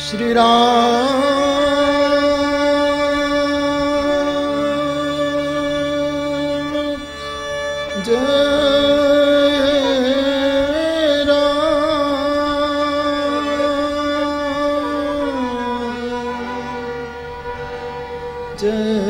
श्री राम जय जय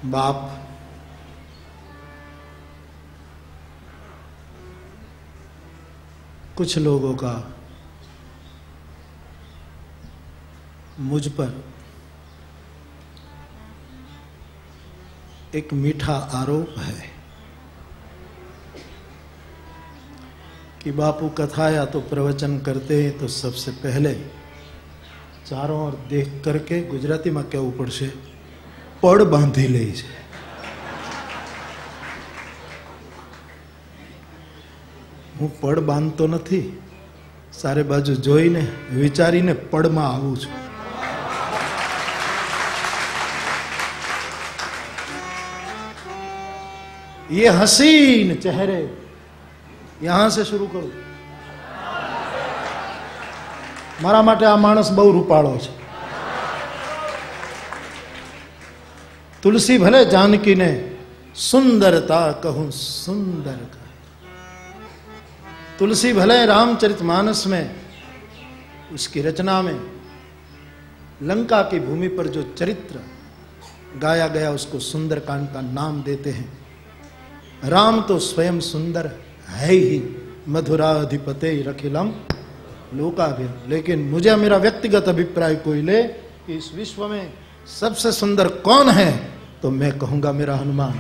बाप कुछ लोगों का मुझ पर एक मीठा आरोप है कि बापू कथा या तो प्रवचन करते हैं तो सबसे पहले चारों ओर देख करके गुजराती में कहવું પડશે पड़ बांधी ले छे। हूँ पड़ बांधतो नथी, सारे बाजू जोईने विचारीने पड़ में आऊं छुं। ये हसीन चेहरे यहां से शुरू करूं। मारा माटे आ माणस बहु रूपाळो छे। तुलसी भले जानकी ने सुंदरता कहूं सुंदर का, तुलसी भले रामचरितमानस में उसकी रचना में लंका की भूमि पर जो चरित्र गाया गया उसको सुंदरकांड का नाम देते हैं। राम तो स्वयं सुंदर है ही, मधुराधिपते रखिलम लोकाभिर। लेकिन मुझे मेरा व्यक्तिगत अभिप्राय कोई ले कि इस विश्व में सबसे सुंदर कौन है तो मैं कहूंगा मेरा हनुमान।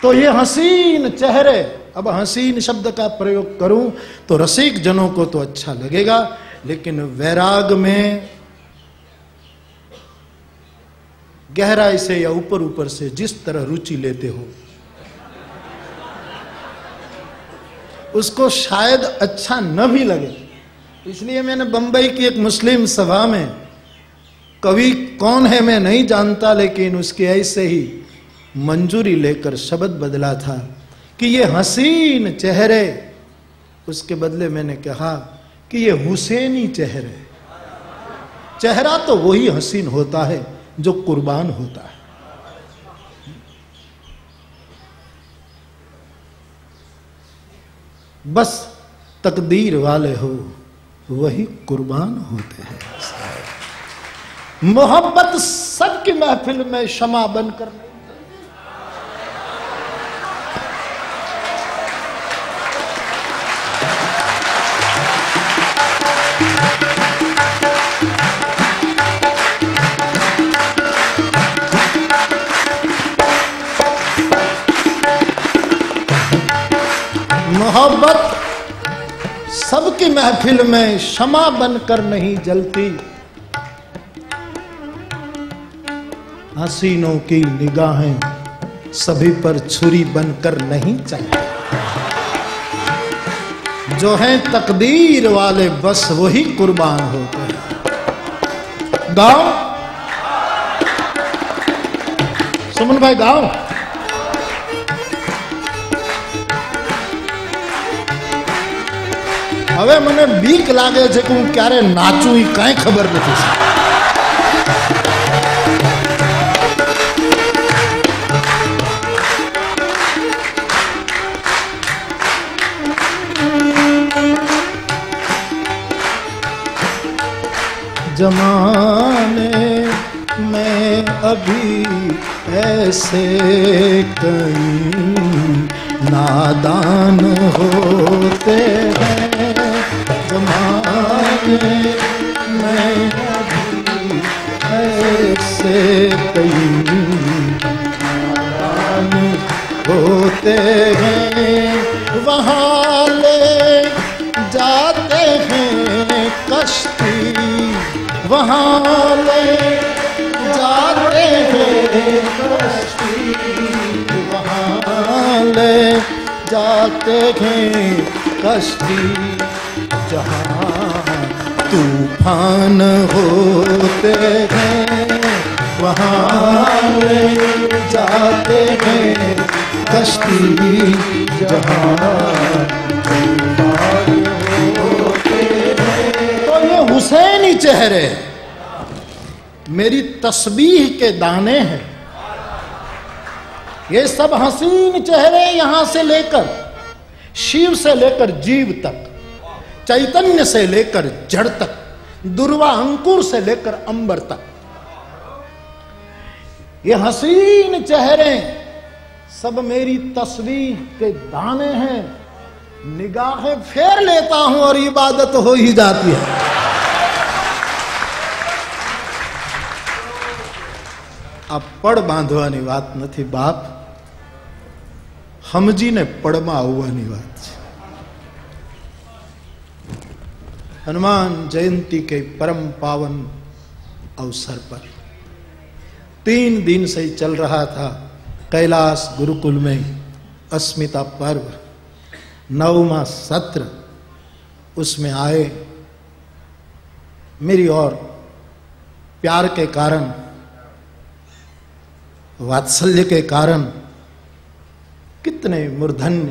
तो ये हसीन चेहरे, अब हसीन शब्द का प्रयोग करूं तो रसिक जनों को तो अच्छा लगेगा, लेकिन वैराग में गहराई से या ऊपर ऊपर से जिस तरह रुचि लेते हो उसको शायद अच्छा न भी लगे। इसलिए मैंने बंबई की एक मुस्लिम सभा में कवि कौन है मैं नहीं जानता, लेकिन उसके ऐसे ही मंजूरी लेकर शब्द बदला था कि ये हसीन चेहरे, उसके बदले मैंने कहा कि ये हुसैनी चेहरे। चेहरा तो वही हसीन होता है जो कुर्बान होता है। बस तकदीर वाले हो वही कुर्बान होते हैं। मोहब्बत सबकी महफिल में शमा बनकर मोहब्बत सबकी महफिल में शमा बनकर नहीं जलती, हसीनों की निगाहें सभी पर छुरी बनकर नहीं चलती। जो हैं तकदीर वाले बस वही कुर्बान होते हैं। गाओ सुमन भाई, गाओ। હવે મને બીક લાગે છે કે હું ક્યારે નાચું એ કાંઈ ખબર નથી। जमाने में अभी ऐसे कई नादान होते हैं, जमाने में अभी ऐसे कई नादान होते हैं, वहाँ ले जाते हैं कश्ती, वहाँ ले जाते हैं कश्ती, वहाँ ले जाते हैं कश्ती, जहाँ तूफान होते हैं, वहाँ ले जाते हैं कश्ती, जहाँ तूफान होते हैं। तो ये हुसैनी चेहरे मेरी तस्बीह के दाने हैं। ये सब हसीन चेहरे यहां से लेकर शिव से लेकर जीव तक, चैतन्य से लेकर जड़ तक, दुर्वा अंकुर से लेकर अंबर तक, ये हसीन चेहरे सब मेरी तस्बीह के दाने हैं। निगाहें फेर लेता हूं और इबादत हो ही जाती है। आ पड़ बांधवानी बात नहीं बाप, हमजीने पड़मा आववानी बात है। हनुमान जयंती के परम पावन अवसर पर 3 दिन से ही चल रहा था कैलाश गुरुकुल में अस्मिता पर्व, 9वां सत्र। उसमें आए मेरी और प्यार के कारण, वात्सल्य के कारण कितने मूर्धन्य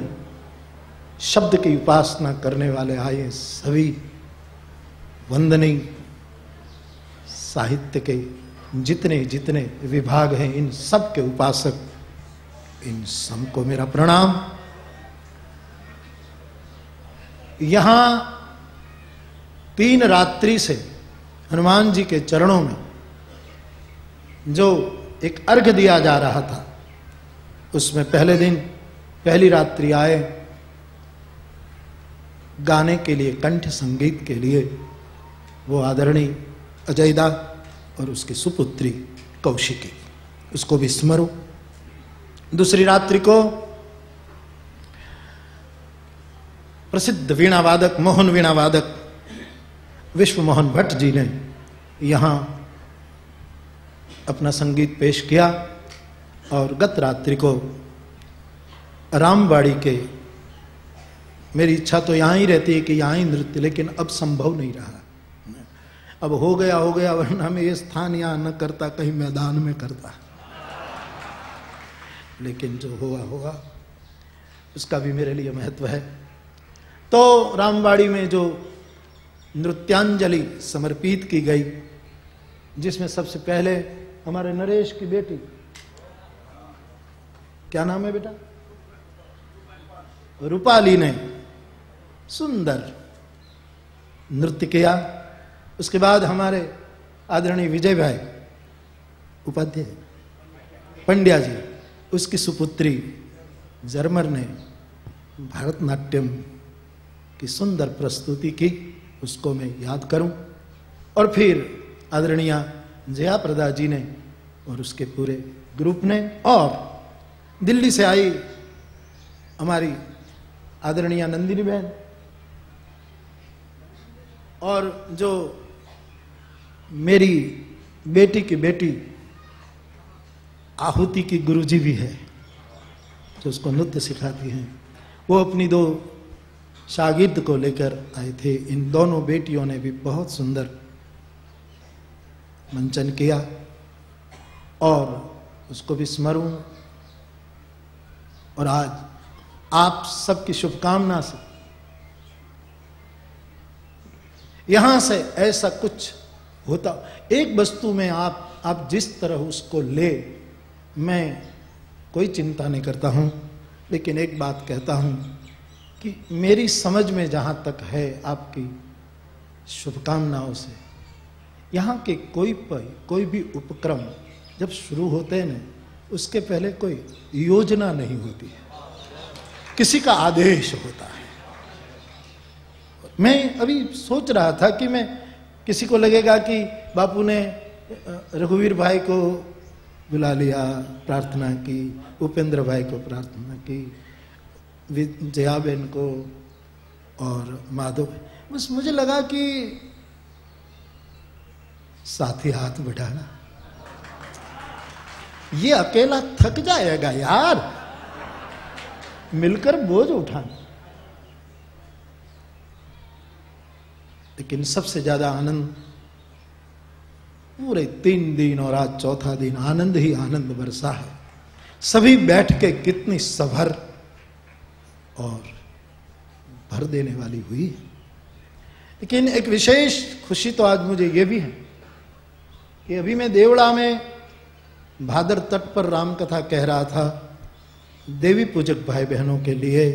शब्द की उपासना करने वाले आए। सभी वंदनीय साहित्य के जितने जितने विभाग हैं, इन सब के उपासक, इन सबको मेरा प्रणाम। यहां 3 रात्रि से हनुमान जी के चरणों में जो एक अर्घ दिया जा रहा था, उसमें पहले दिन पहली रात्रि आए गाने के लिए, कंठ संगीत के लिए वो आदरणीय अजयदा और उसकी सुपुत्री कौशिकी, उसको भी स्मरो। दूसरी रात्रि को प्रसिद्ध वीणा वादक, मोहन वीणा वादक विश्व मोहन भट्ट जी ने यहां अपना संगीत पेश किया। और गत रात्रि को रामबाड़ी के, मेरी इच्छा तो यहां ही रहती है कि यहां ही नृत्य, लेकिन अब संभव नहीं रहा। अब हो गया, वरना मैं ये स्थान यहां न करता, कहीं मैदान में करता। लेकिन जो हुआ होगा, उसका भी मेरे लिए महत्व है। तो रामबाड़ी में जो नृत्यांजलि समर्पित की गई, जिसमें सबसे पहले हमारे नरेश की बेटी, क्या नाम है बेटा, रूपाली ने सुंदर नृत्य किया। उसके बाद हमारे आदरणीय विजय भाई उपाध्याय पंड्या जी, उसकी सुपुत्री जरमर ने भरतनाट्यम की सुंदर प्रस्तुति की, उसको मैं याद करूं। और फिर आदरणीय जया प्रदा जी ने और उसके पूरे ग्रुप ने, और दिल्ली से आई हमारी आदरणीय नंदिनी बहन, और जो मेरी बेटी की बेटी आहुति की गुरुजी भी है, जो उसको नृत्य सिखाती हैं, वो अपनी 2 शागिर्द को लेकर आए थे। इन दोनों बेटियों ने भी बहुत सुंदर मंचन किया, और उसको भी स्मरूं। और आज आप सबकी शुभकामना से यहां से ऐसा कुछ होता, एक वस्तु में आप जिस तरह उसको ले, मैं कोई चिंता नहीं करता हूं, लेकिन एक बात कहता हूं कि मेरी समझ में जहां तक है आपकी शुभकामनाओं से, यहां के कोई भी उपक्रम जब शुरू होते हैं ना, उसके पहले कोई योजना नहीं होती है, किसी का आदेश होता है। मैं अभी सोच रहा था कि मैं, किसी को लगेगा कि बापू ने रघुवीर भाई को बुला लिया, प्रार्थना की, उपेंद्र भाई को प्रार्थना की, जयाबेन को और माधव, बस मुझे लगा कि साथी हाथ बढ़ाना, ये अकेला थक जाएगा यार, मिलकर बोझ उठाना। लेकिन सबसे ज्यादा आनंद, पूरे 3 दिन और आज 4था दिन आनंद ही आनंद बरसा है। सभी बैठ के कितनी सभर और भर देने वाली हुई। लेकिन एक विशेष खुशी तो आज मुझे यह भी है कि अभी मैं देवड़ा में भादर तट पर राम कथा कह रहा था देवी पूजक भाई बहनों के लिए,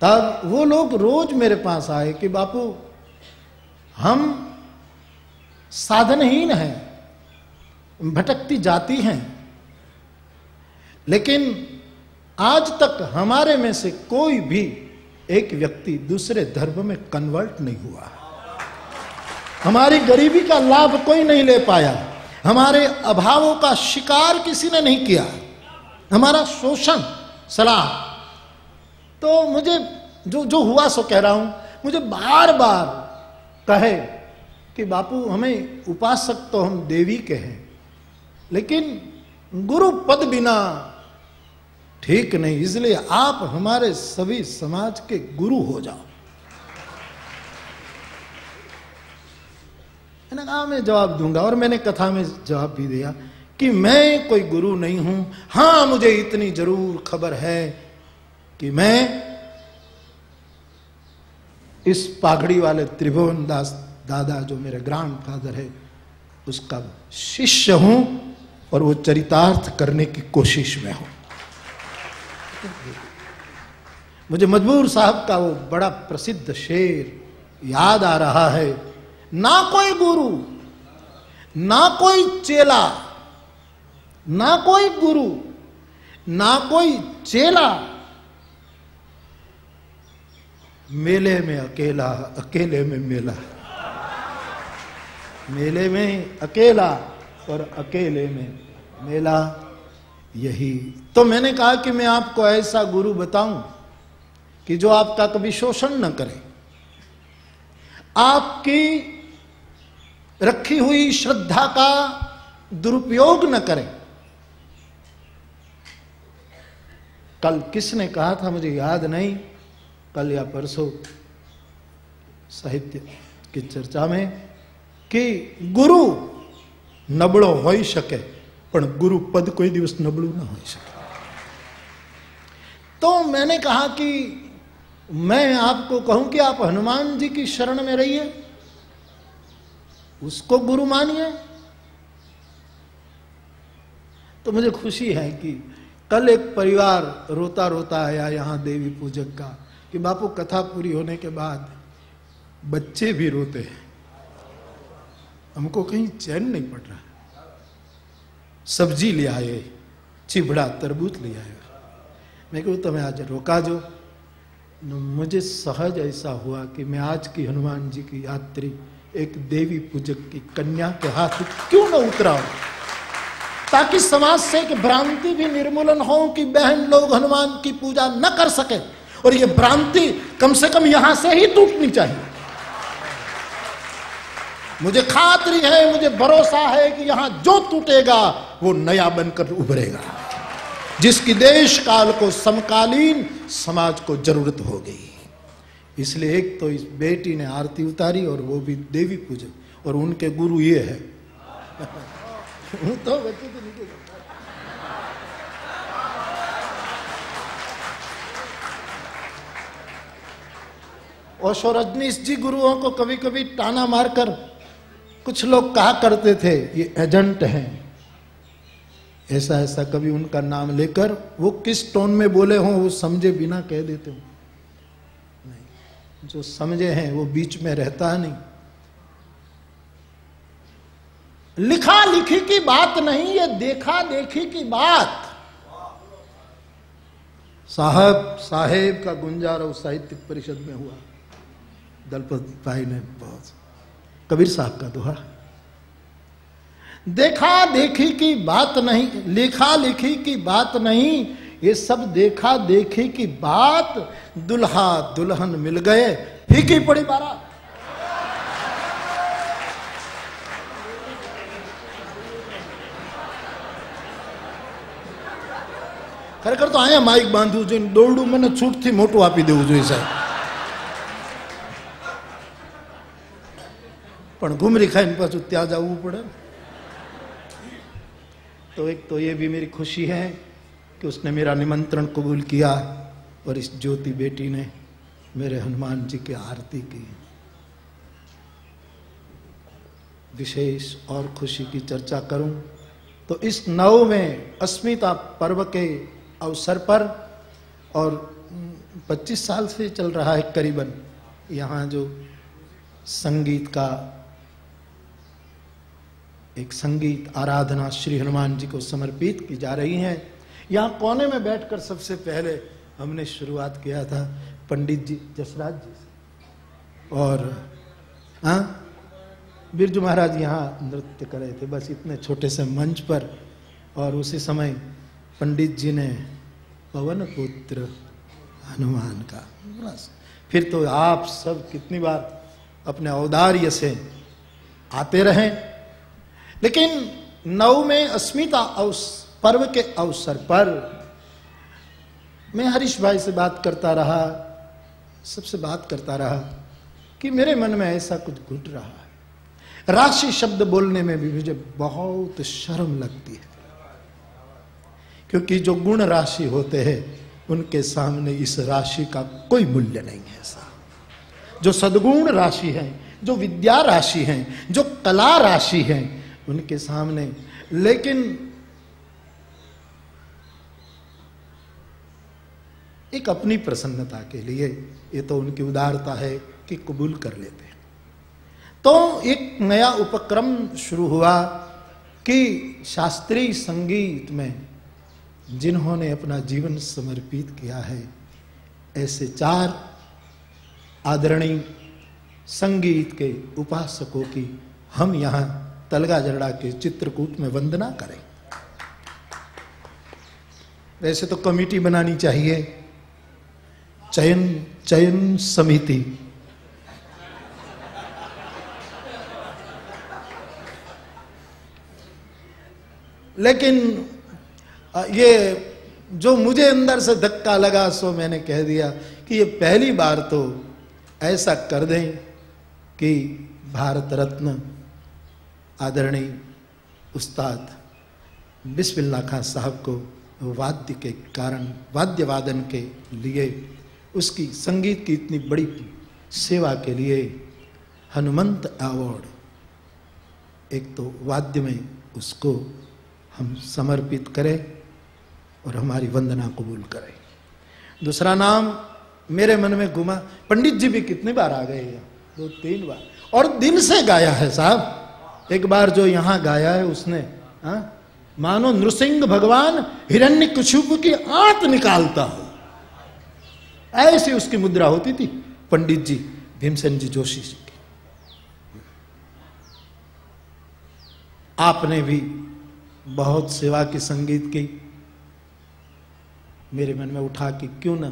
तब वो लोग रोज मेरे पास आए कि बापू हम साधनहीन हैं, भटकती जाती हैं, लेकिन आज तक हमारे में से कोई भी एक व्यक्ति दूसरे धर्म में कन्वर्ट नहीं हुआ। हमारी गरीबी का लाभ कोई नहीं ले पाया, हमारे अभावों का शिकार किसी ने नहीं किया, हमारा शोषण सलाह। तो मुझे जो हुआ सो कह रहा हूं, मुझे बार बार कहे कि बापू हमें उपासक तो हम देवी के हैं, लेकिन गुरु पद बिना ठीक नहीं, इसलिए आप हमारे सभी समाज के गुरु हो जाओ। मैंने कहा मैं जवाब दूंगा, और मैंने कथा में जवाब भी दिया कि मैं कोई गुरु नहीं हूं। हां, मुझे इतनी जरूर खबर है कि मैं इस पाघड़ी वाले त्रिभुवन दास दादा, जो मेरे ग्रैंडफादर है, उसका शिष्य हूं, और वो चरितार्थ करने की कोशिश में हूं। मुझे मजबूर साहब का वो बड़ा प्रसिद्ध शेर याद आ रहा है, ना कोई गुरु, ना कोई चेला, ना कोई गुरु, ना कोई चेला, मेले में अकेला, अकेले में मेला। मेले में अकेला और अकेले में मेला, यही तो मैंने कहा कि मैं आपको ऐसा गुरु बताऊं कि जो आपका कभी शोषण न करे, आपकी रखी हुई श्रद्धा का दुरुपयोग न करे। कल किसने कहा था मुझे याद नहीं, कल या परसों साहित्य की चर्चा में, कि गुरु नबळो होई शके पण गुरु पद कोई दिवस नबळू ना हो सके। तो मैंने कहा कि मैं आपको कहूं कि आप हनुमान जी की शरण में रहिए, उसको गुरु मानिए। तो मुझे खुशी है कि कल एक परिवार रोता रोता आया यहां देवी पूजक का कि बापू कथा पूरी होने के बाद बच्चे भी रोते हैं, हमको कहीं चैन नहीं पड़ रहा। सब्जी ले आए, चिबड़ा तरबूज ले आए। मैं कहूँ तुम्हें आज रोका जो। मुझे सहज ऐसा हुआ कि मैं आज की हनुमान जी की यात्री एक देवी पूजक की कन्या के हाथ क्यों न उतरा हूं, ताकि समाज से एक भ्रांति भी निर्मूलन हो कि बहन लोग हनुमान की पूजा न कर सके, और ये भ्रांति कम से कम यहां से ही टूटनी चाहिए। मुझे खातरी है, मुझे भरोसा है कि यहां जो टूटेगा वो नया बनकर उभरेगा, जिसकी देश काल को समकालीन समाज को जरूरत हो गई। इसलिए एक तो इस बेटी ने आरती उतारी और वो भी देवी पूजक, और उनके गुरु ये है। तो बच्चे तो नहीं। ओशो रजनीश जी गुरुओं को कभी कभी ताना मारकर कुछ लोग कहा करते थे ये एजेंट हैं, ऐसा ऐसा कभी उनका नाम लेकर वो किस टोन में बोले हों वो समझे बिना कह देते हो। नहीं, जो समझे हैं वो बीच में रहता नहीं। लिखा लिखी की बात नहीं, ये देखा देखी की बात। साहेब का गुंजारा साहित्यिक परिषद में हुआ, दलपत भाई ने बहुत, कबीर साहब का दोहा। देखा देखी की बात नहीं, लिखा लिखी की बात नहीं, ये सब देखा देखी की बात। दुल्हा दुल्हन मिल गए, फीकी पड़ी बारात। खरेखर तो आया माइक बांधू जो दौड़ू मैंने छूट थी मोटू आपी देवू जो साहब, पण घुमरी खाई पाछू त्या जावू पड़े। तो एक तो ये भी मेरी खुशी है कि उसने मेरा निमंत्रण कबूल किया, और इस ज्योति बेटी ने मेरे हनुमान जी की आरती की। विशेष और खुशी की चर्चा करूं तो इस 9वें अस्मिता पर्व के अवसर पर, और 25 साल से चल रहा है करीबन, यहाँ जो संगीत का एक संगीत आराधना श्री हनुमान जी को समर्पित की जा रही है। यहाँ कोने में बैठकर सबसे पहले हमने शुरुआत किया था पंडित जी जसराज जी से, और बिरजू महाराज यहाँ नृत्य कर रहे थे, बस इतने छोटे से मंच पर। और उसी समय पंडित जी ने पवन पुत्र हनुमान का, बस फिर तो आप सब कितनी बार अपने औदार्य से आते रहे। लेकिन 9वें अस्मिता पर्व के अवसर पर मैं हरीश भाई से बात करता रहा, सबसे बात करता रहा कि मेरे मन में ऐसा कुछ घुट रहा है। राशि शब्द बोलने में भी मुझे बहुत शर्म लगती है, क्योंकि जो गुण राशि होते हैं उनके सामने इस राशि का कोई मूल्य नहीं है। ऐसा जो सद्गुण राशि है, जो विद्या राशि है, जो कला राशि है, उनके सामने। लेकिन एक अपनी प्रसन्नता के लिए, ये तो उनकी उदारता है कि कबूल कर लेते हैं। तो एक नया उपक्रम शुरू हुआ कि शास्त्रीय संगीत में जिन्होंने अपना जीवन समर्पित किया है, ऐसे 4 आदरणीय संगीत के उपासकों की हम यहाँ तलगा जरड़ा के चित्रकूट में वंदना करें। वैसे तो कमेटी बनानी चाहिए, चयन समिति, लेकिन ये जो मुझे अंदर से धक्का लगा सो मैंने कह दिया कि ये पहली बार तो ऐसा कर दें कि भारत रत्न आदरणीय उस्ताद बिस्मिल्लाह खां साहब को वाद्य के कारण, वाद्य वादन के लिए, उसकी संगीत की इतनी बड़ी सेवा के लिए हनुमंत अवार्ड, एक तो वाद्य में उसको हम समर्पित करें और हमारी वंदना कबूल करें। दूसरा नाम मेरे मन में घुमा, पंडित जी भी कितनी बार आ गए यहाँ, 2-3 बार, और दिन से गाया है साहब। एक बार जो यहाँ गाया है उसने, मानो नृसिंह भगवान हिरण्यकशिपु की आंत निकालता हो, ऐसी उसकी मुद्रा होती थी पंडित जी भीमसेन जी जोशी जी की। आपने भी बहुत सेवा की संगीत की। मेरे मन में उठा कि क्यों ना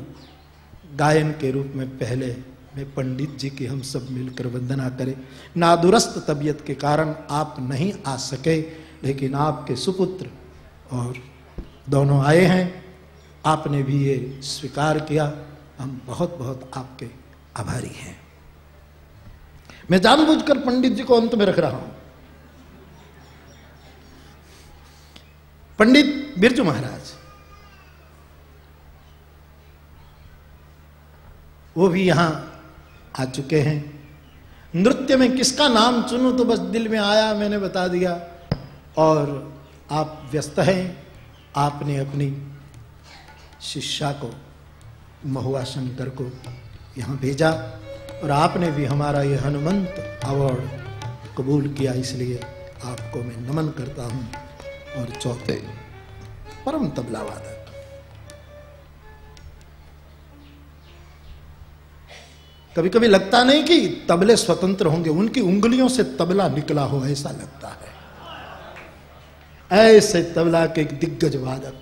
गायन के रूप में पहले में पंडित जी की हम सब मिलकर वंदना करें। नादुरुस्त तबीयत के कारण आप नहीं आ सके, लेकिन आपके सुपुत्र और दोनों आए हैं, आपने भी ये स्वीकार किया, हम बहुत बहुत आपके आभारी हैं। मैं जानबूझकर पंडित जी को अंत में रख रहा हूं। पंडित बिरजू महाराज, वो भी यहां आ चुके हैं। नृत्य में किसका नाम चुनूं तो बस दिल में आया, मैंने बता दिया। और आप व्यस्त हैं, आपने अपनी शिष्या को, महुआ शंकर को यहाँ भेजा, और आपने भी हमारा ये हनुमंत अवार्ड कबूल किया, इसलिए आपको मैं नमन करता हूँ। और चौथे परम तबला वादक, कभी कभी लगता नहीं कि तबले स्वतंत्र होंगे, उनकी उंगलियों से तबला निकला हो, ऐसा लगता है। ऐसे तबला के दिग्गज वादक,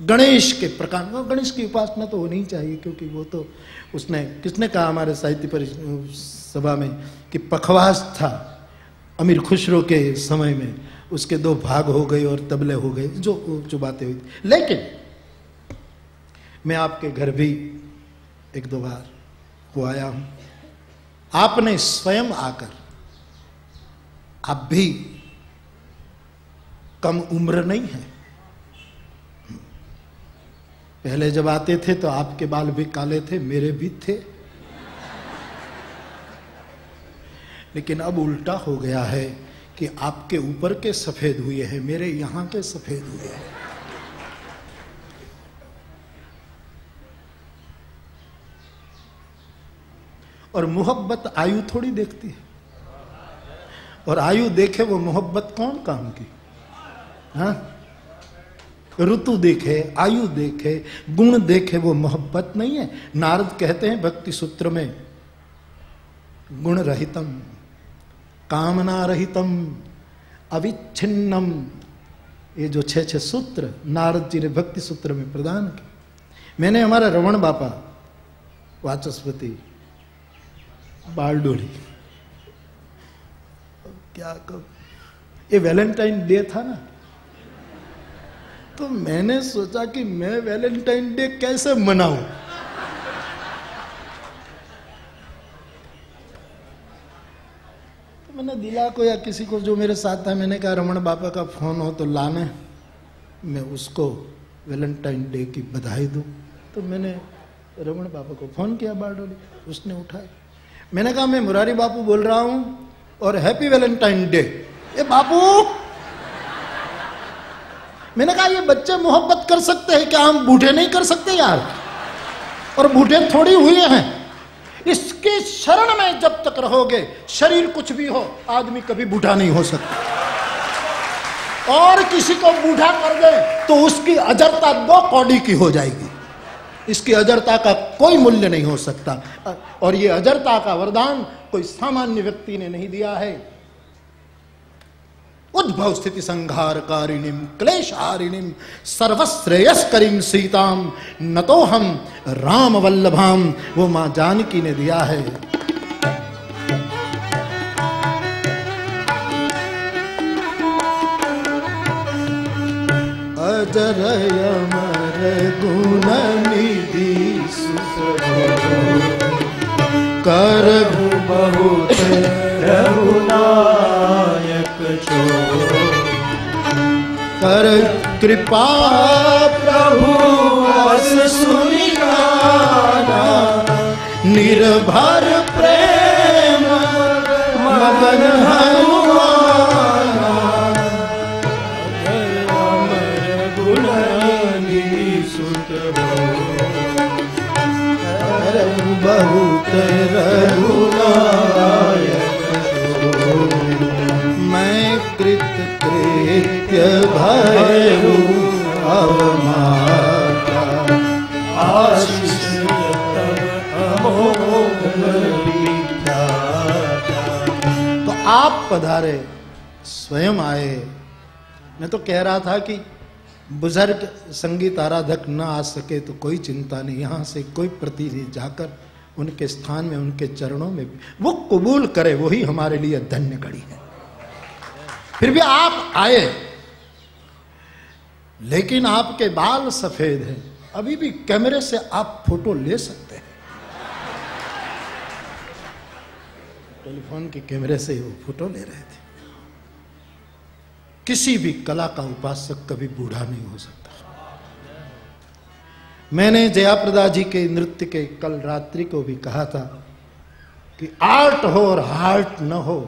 गणेश के प्रकार, गणेश की उपासना तो होनी चाहिए, क्योंकि वो तो उसने, किसने कहा हमारे साहित्य सभा में कि पखवाज था अमीर खुसरो के समय में, उसके 2 भाग हो गए और तबले हो गए, जो बातें हुई थी। लेकिन मैं आपके घर भी 1-2 बार को आया हूं, आपने स्वयं आकर, आप भी कम उम्र नहीं है। पहले जब आते थे तो आपके बाल भी काले थे, मेरे भी थे, लेकिन अब उल्टा हो गया है कि आपके ऊपर के सफेद हुए हैं, मेरे यहां के सफेद हुए हैं। और मोहब्बत आयु थोड़ी देखती है, और आयु देखे वो मोहब्बत कौन काम की? हाँ, ऋतु देखे, आयु देखे, गुण देखे, वो मोहब्बत नहीं है। नारद कहते हैं भक्ति सूत्र में, गुण रहितम कामना रहितम अविच्छिन्नम, ये जो 6 सूत्र नारद जी ने भक्ति सूत्र में प्रदान किए। मैंने हमारा रमण बापा वाचस्पति बालडोली, क्या कब ये वैलेंटाइन डे था ना, तो मैंने सोचा कि मैं वैलेंटाइन डे कैसे मनाऊं। तो मैंने दिला को या किसी को जो मेरे साथ था, मैंने कहा रमण बापा का फोन हो तो लाने, मैं उसको वैलेंटाइन डे की बधाई दूं। तो मैंने रमण बापा को फोन किया बारडोली, उसने उठाया। मैंने कहा मैं मुरारी बापू बोल रहा हूं और हैप्पी वैलेंटाइन डे। ए बापू, मैंने कहा ये बच्चे मोहब्बत कर सकते हैं क्या, हम बूढ़े नहीं कर सकते यार? और बूढ़े थोड़ी हुए हैं, इसके शरण में जब तक रहोगे, शरीर कुछ भी हो, आदमी कभी बूढ़ा नहीं हो सकता। और किसी को बूढ़ा कर दे तो उसकी अजरता 2 कौड़ी की हो जाएगी। इसकी अजरता का कोई मूल्य नहीं हो सकता। और ये अजरता का वरदान कोई सामान्य व्यक्ति ने नहीं दिया है। उद्भव स्थिति संहारकारिणीम क्लेशहारिणीम सर्वश्रेयस्करीम सीताम न तो हम राम वल्लभाम, वो मां जानकी ने दिया है। अजर अमर गुण निधि करहु बहुत रघुनाथ कृपा प्रभु अस सुनियाना, निर्भर प्रेम मगन हनुमाना, अमर गुणनी सुत बहुत रघुनायक, मैं कृत कृत्य भयउ अवमाता, आशीष तब अमोघ विख्याता। तो आप पधारे, स्वयं आए। मैं तो कह रहा था कि बुजुर्ग संगीत आराधक न आ सके तो कोई चिंता नहीं, यहां से कोई प्रतिनिधि जाकर उनके स्थान में, उनके चरणों में वो कबूल करे, वही हमारे लिए धन्य घड़ी है। फिर भी आप आए, लेकिन आपके बाल सफेद हैं। अभी भी कैमरे से आप फोटो ले सकते हैं, टेलीफोन के कैमरे से वो फोटो ले रहे थे। किसी भी कला का उपासक कभी बूढ़ा नहीं हो सकता। मैंने जयाप्रदा जी के नृत्य के कल रात्रि को भी कहा था कि आर्ट हो और हार्ट न हो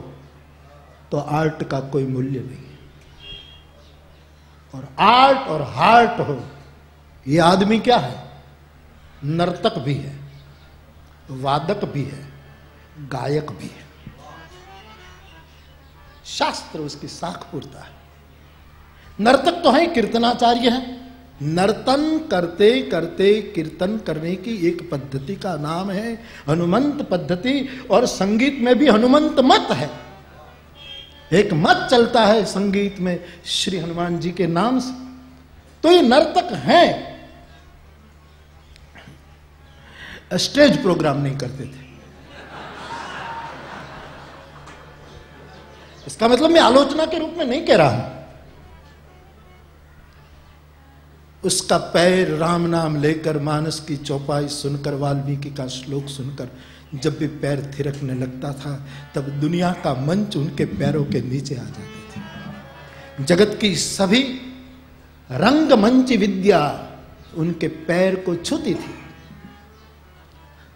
तो आर्ट का कोई मूल्य नहीं है, और आर्ट और हार्ट हो, ये आदमी क्या है? नर्तक भी है, वादक भी है, गायक भी है। शास्त्र उसकी साख पुरता है। नर्तक तो है, कीर्तनाचार्य है। नर्तन करते करते कीर्तन करने की एक पद्धति का नाम है हनुमंत पद्धति, और संगीत में भी हनुमंत मत है। एक मत चलता है संगीत में श्री हनुमान जी के नाम से। तो ये नर्तक हैं। स्टेज प्रोग्राम नहीं करते थे। इसका मतलब मैं आलोचना के रूप में नहीं कह रहा हूं। उसका पैर राम नाम लेकर, मानस की चौपाई सुनकर, वाल्मीकि का श्लोक सुनकर जब भी पैर थिरकने लगता था, तब दुनिया का मंच उनके पैरों के नीचे आ जाते थे। जगत की सभी रंगमंच विद्या उनके पैर को छूती थी।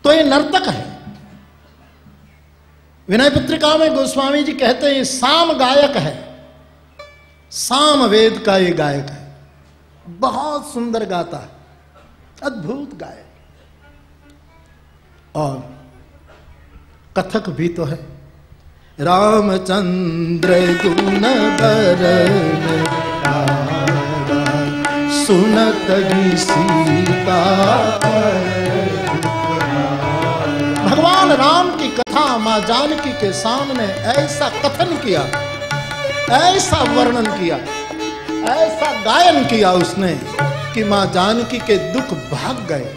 तो ये नर्तक है। विनय पत्रिका में गोस्वामी जी कहते हैं साम गायक है, साम वेद का ये गायक है, बहुत सुंदर गाता है, अद्भुत गायक। और कथक भी तो है। रामचंद्र गुण बरन सुनत ही सीता, भगवान राम की कथा मां जानकी के सामने ऐसा कथन किया, ऐसा वर्णन किया, ऐसा गायन किया उसने कि मां जानकी के दुख भाग गए।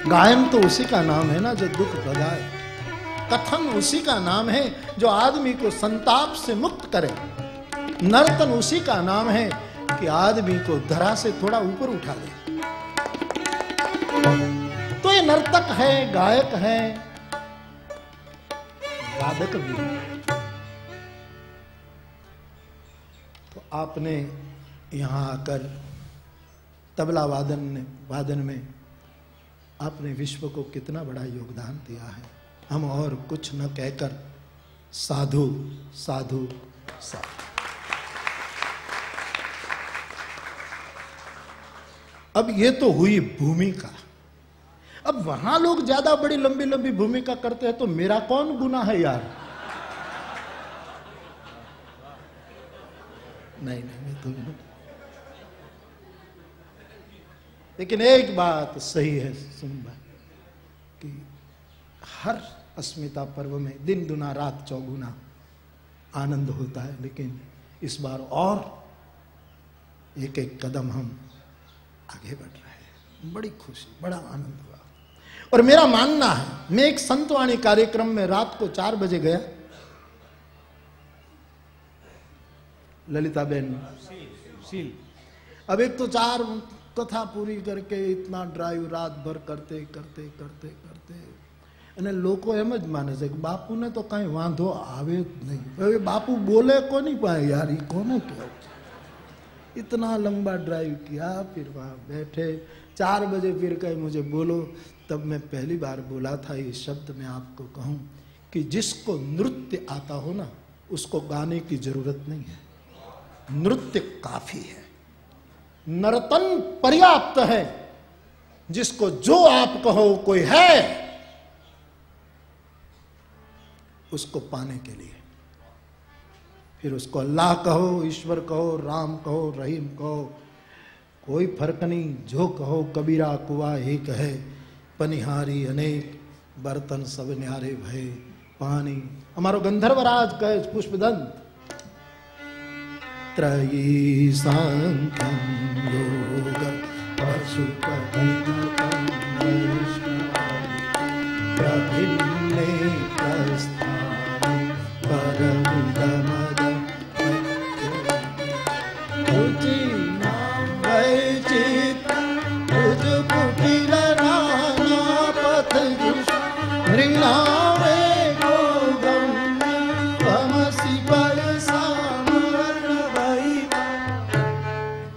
गायन तो उसी का नाम है ना जो दुख भगाए। कथन उसी का नाम है जो आदमी को संताप से मुक्त करे। नर्तन उसी का नाम है कि आदमी को धरा से थोड़ा ऊपर उठा दे। तो ये नर्तक है, गायक है, वादक भी है। तो आपने यहां आकर तबला वादन में आपने विश्व को कितना बड़ा योगदान दिया है। हम और कुछ न कहकर साधु साधु साधु। अब ये तो हुई भूमिका। अब वहां लोग ज्यादा बड़ी लंबी लंबी भूमिका करते हैं तो मेरा कौन गुनाह है यार? नहीं नहीं, तो लेकिन एक बात सही है सुन भाई, कि हर अस्मिता पर्व में दिन दुना रात चौगुना आनंद होता है, लेकिन इस बार और एक एक कदम हम आगे बढ़ रहे हैं। बड़ी खुशी, बड़ा आनंद हुआ। और मेरा मानना है, मैं एक संतवाणी कार्यक्रम में रात को 4 बजे गया, ललिता बहन सील। अब एक तो 4 कथा पूरी करके इतना ड्राइव रात भर करते करते करते करते અને લોકો એમ જ માને છે કે બાપુને તો કાંઈ વાંધો આવે જ નહીં। હવે બાપુ બોલે કોની પાસે યાર, એ કોને કહેવું? इतना लंबा ड्राइव किया, फिर वहां बैठे 4 बजे फिर कहे मुझे बोलो। तब मैं पहली बार बोला था ये शब्द, मैं आपको कहूं कि जिसको नृत्य आता हो ना, उसको गाने की जरूरत नहीं है, नृत्य काफी है, नर्तन पर्याप्त है। जिसको जो आप कहो कोई है उसको पाने के लिए, फिर उसको अल्लाह कहो, ईश्वर कहो, राम कहो, रहीम कहो, कोई फर्क नहीं। जो कहो कबीरा कुआ एक है, पनिहारी अनेक बर्तन सब न्यारे भय पानी। हमारो गंधर्वराज कहे पुष्पदंत, त्रयी सांख्यं योग पशुपतिनतं प्रभिन्नेकस्थाने परमुदमद रुचिनां वैचित्रं रुजुकुटिल नानापथ नृणावे गोगं तमसि पयसामर्णवै।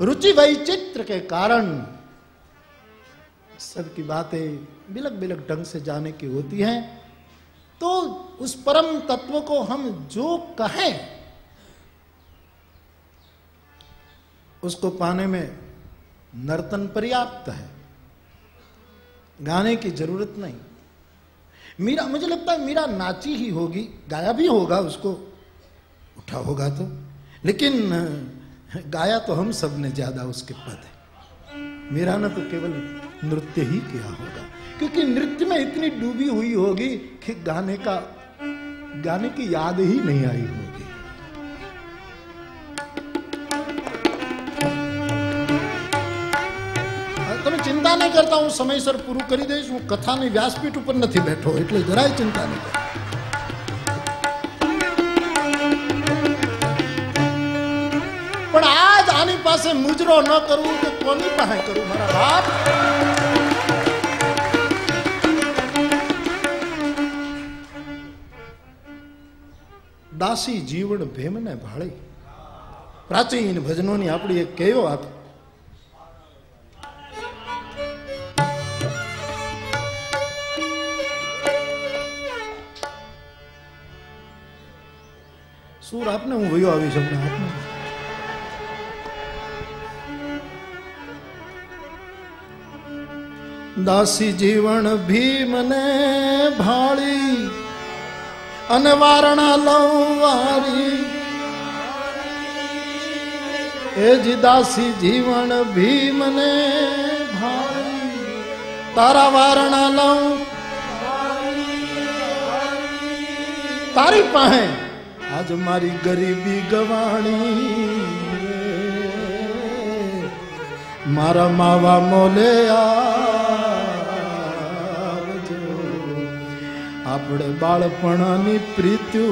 रुचि वैचित्र के कारण सबकी बातें बिलक बिलक ढंग से जाने की होती हैं। तो उस परम तत्व को हम जो कहें उसको पाने में नर्तन पर्याप्त है, गाने की जरूरत नहीं। मीरा, मुझे लगता है मीरा नाची ही होगी, गाया भी होगा, उसको उठा होगा तो, लेकिन गाया तो हम सब ने ज्यादा उसके पद है। मीरा ने तो केवल नृत्य ही किया होगा, क्योंकि नृत्य में इतनी डूबी हुई होगी कि गाने की याद ही नहीं आई होगी। તમે चिंता नहीं करता हूं, समयसर पूરું કરી દઈશ। હું કથાની વ્યાસપીઠ ઉપર નથી બેઠો, એટલે જરાય ચિંતા નહીં કરો। પણ આજ આની પાસે મુજરો ન કરવું તો કોની પાસે કરું મારા બાપ? દાસી જીવન ભેમને ભાળી, પ્રાચીન ભજનોની આપણી એક કહેવો આપી। सूर आपने हूँ वही આવી શકું आपने। दासी जीवन भीमने भाड़ी अने वारणा लौवारी, ए जी दासी जीवन भीमने भाड़ी तारा वारणा लौ तारी पाहे आज मारी गरीबी गवाणी, मारा मावा मोले आवजो, आपणे बाळपणानी प्रीत्यु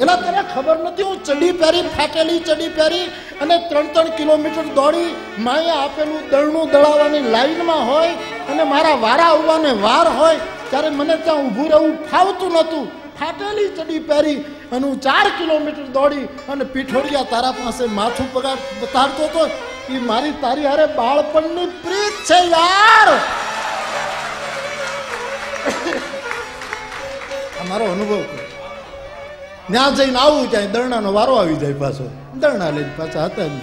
एला तने खबर नथी। हूँ चडी पेरी, फाटेली चडी पेरी अने 3-3 किलोमीटर दौड़ी, माए आपेलू दळનું દળાવવાની લાઈનમાં હોય અને મારા વારા આવવાને વાર હોય ત્યારે મને ત્યાં ઊભું રહેવું ફાવતું નહોતું। फाटेली चडी पेरी अनु 4 किलोमीटर दौड़ी अने पीठोड़िया तारा पासे माथुं पगार बताड़तो तो ई मारी तारी हारे बाळपणनी प्रीत छे यार। हमारो अनुभव न्या जईने आवुं त्यां दरणानो वारो आवी जाय, पाछो दरણા लईने पाछा हता नहीं।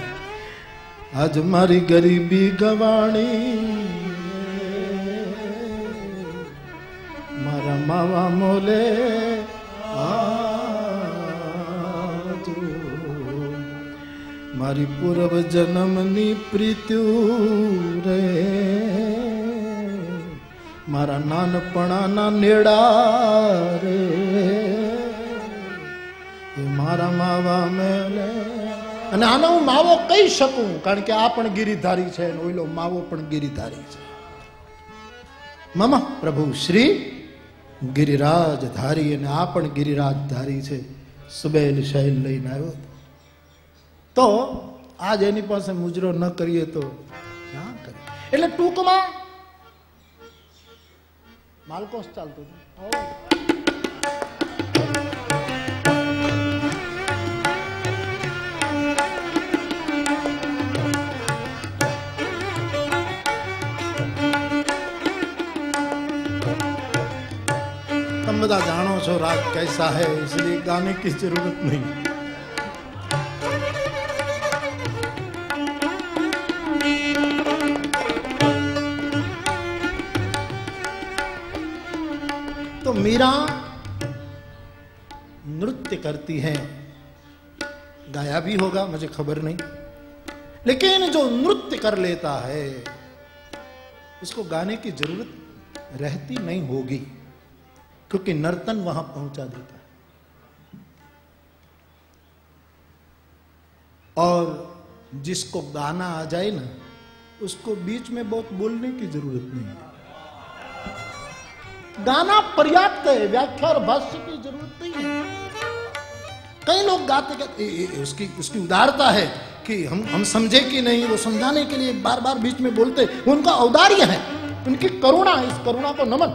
आज मारी गरीबी गवाणी, मारा मावा मोले आजो, मारी पूर्व जन्मनी प्रीत्यु रे, मारा नानपणाना नेड़ा रे, मारा मावा मेले। अने आने हूँ मावो कही शकूं कारण के आ पण गिरिधारी छे ने ओलो मावो पण गिरिधारी छे। मम प्रभु श्री गिरिराज धारी ने आ पण गिरिराज धारी छे। सुबेल शैल लईने आव्यो तो आज एनी पासे मुजरो न करिए तो क्या करे। एटले टूंकमां मालकोस चालतो समझो राग कैसा है, इसलिए गाने की जरूरत नहीं। तो मीरा नृत्य करती हैं, गाया भी होगा मुझे खबर नहीं, लेकिन जो नृत्य कर लेता है उसको गाने की जरूरत रहती नहीं होगी, क्योंकि नर्तन वहां पहुंचा देता है। और जिसको गाना आ जाए ना, उसको बीच में बहुत बोलने की जरूरत नहीं है। गाना पर्याप्त है, व्याख्या और भाष्य की जरूरत नहीं है। कई लोग गाते कहते उसकी उदारता है कि हम समझे कि नहीं, वो समझाने के लिए बार बार बीच में बोलते, उनका औदार्य है, उनकी करुणा, इस करुणा को नमन।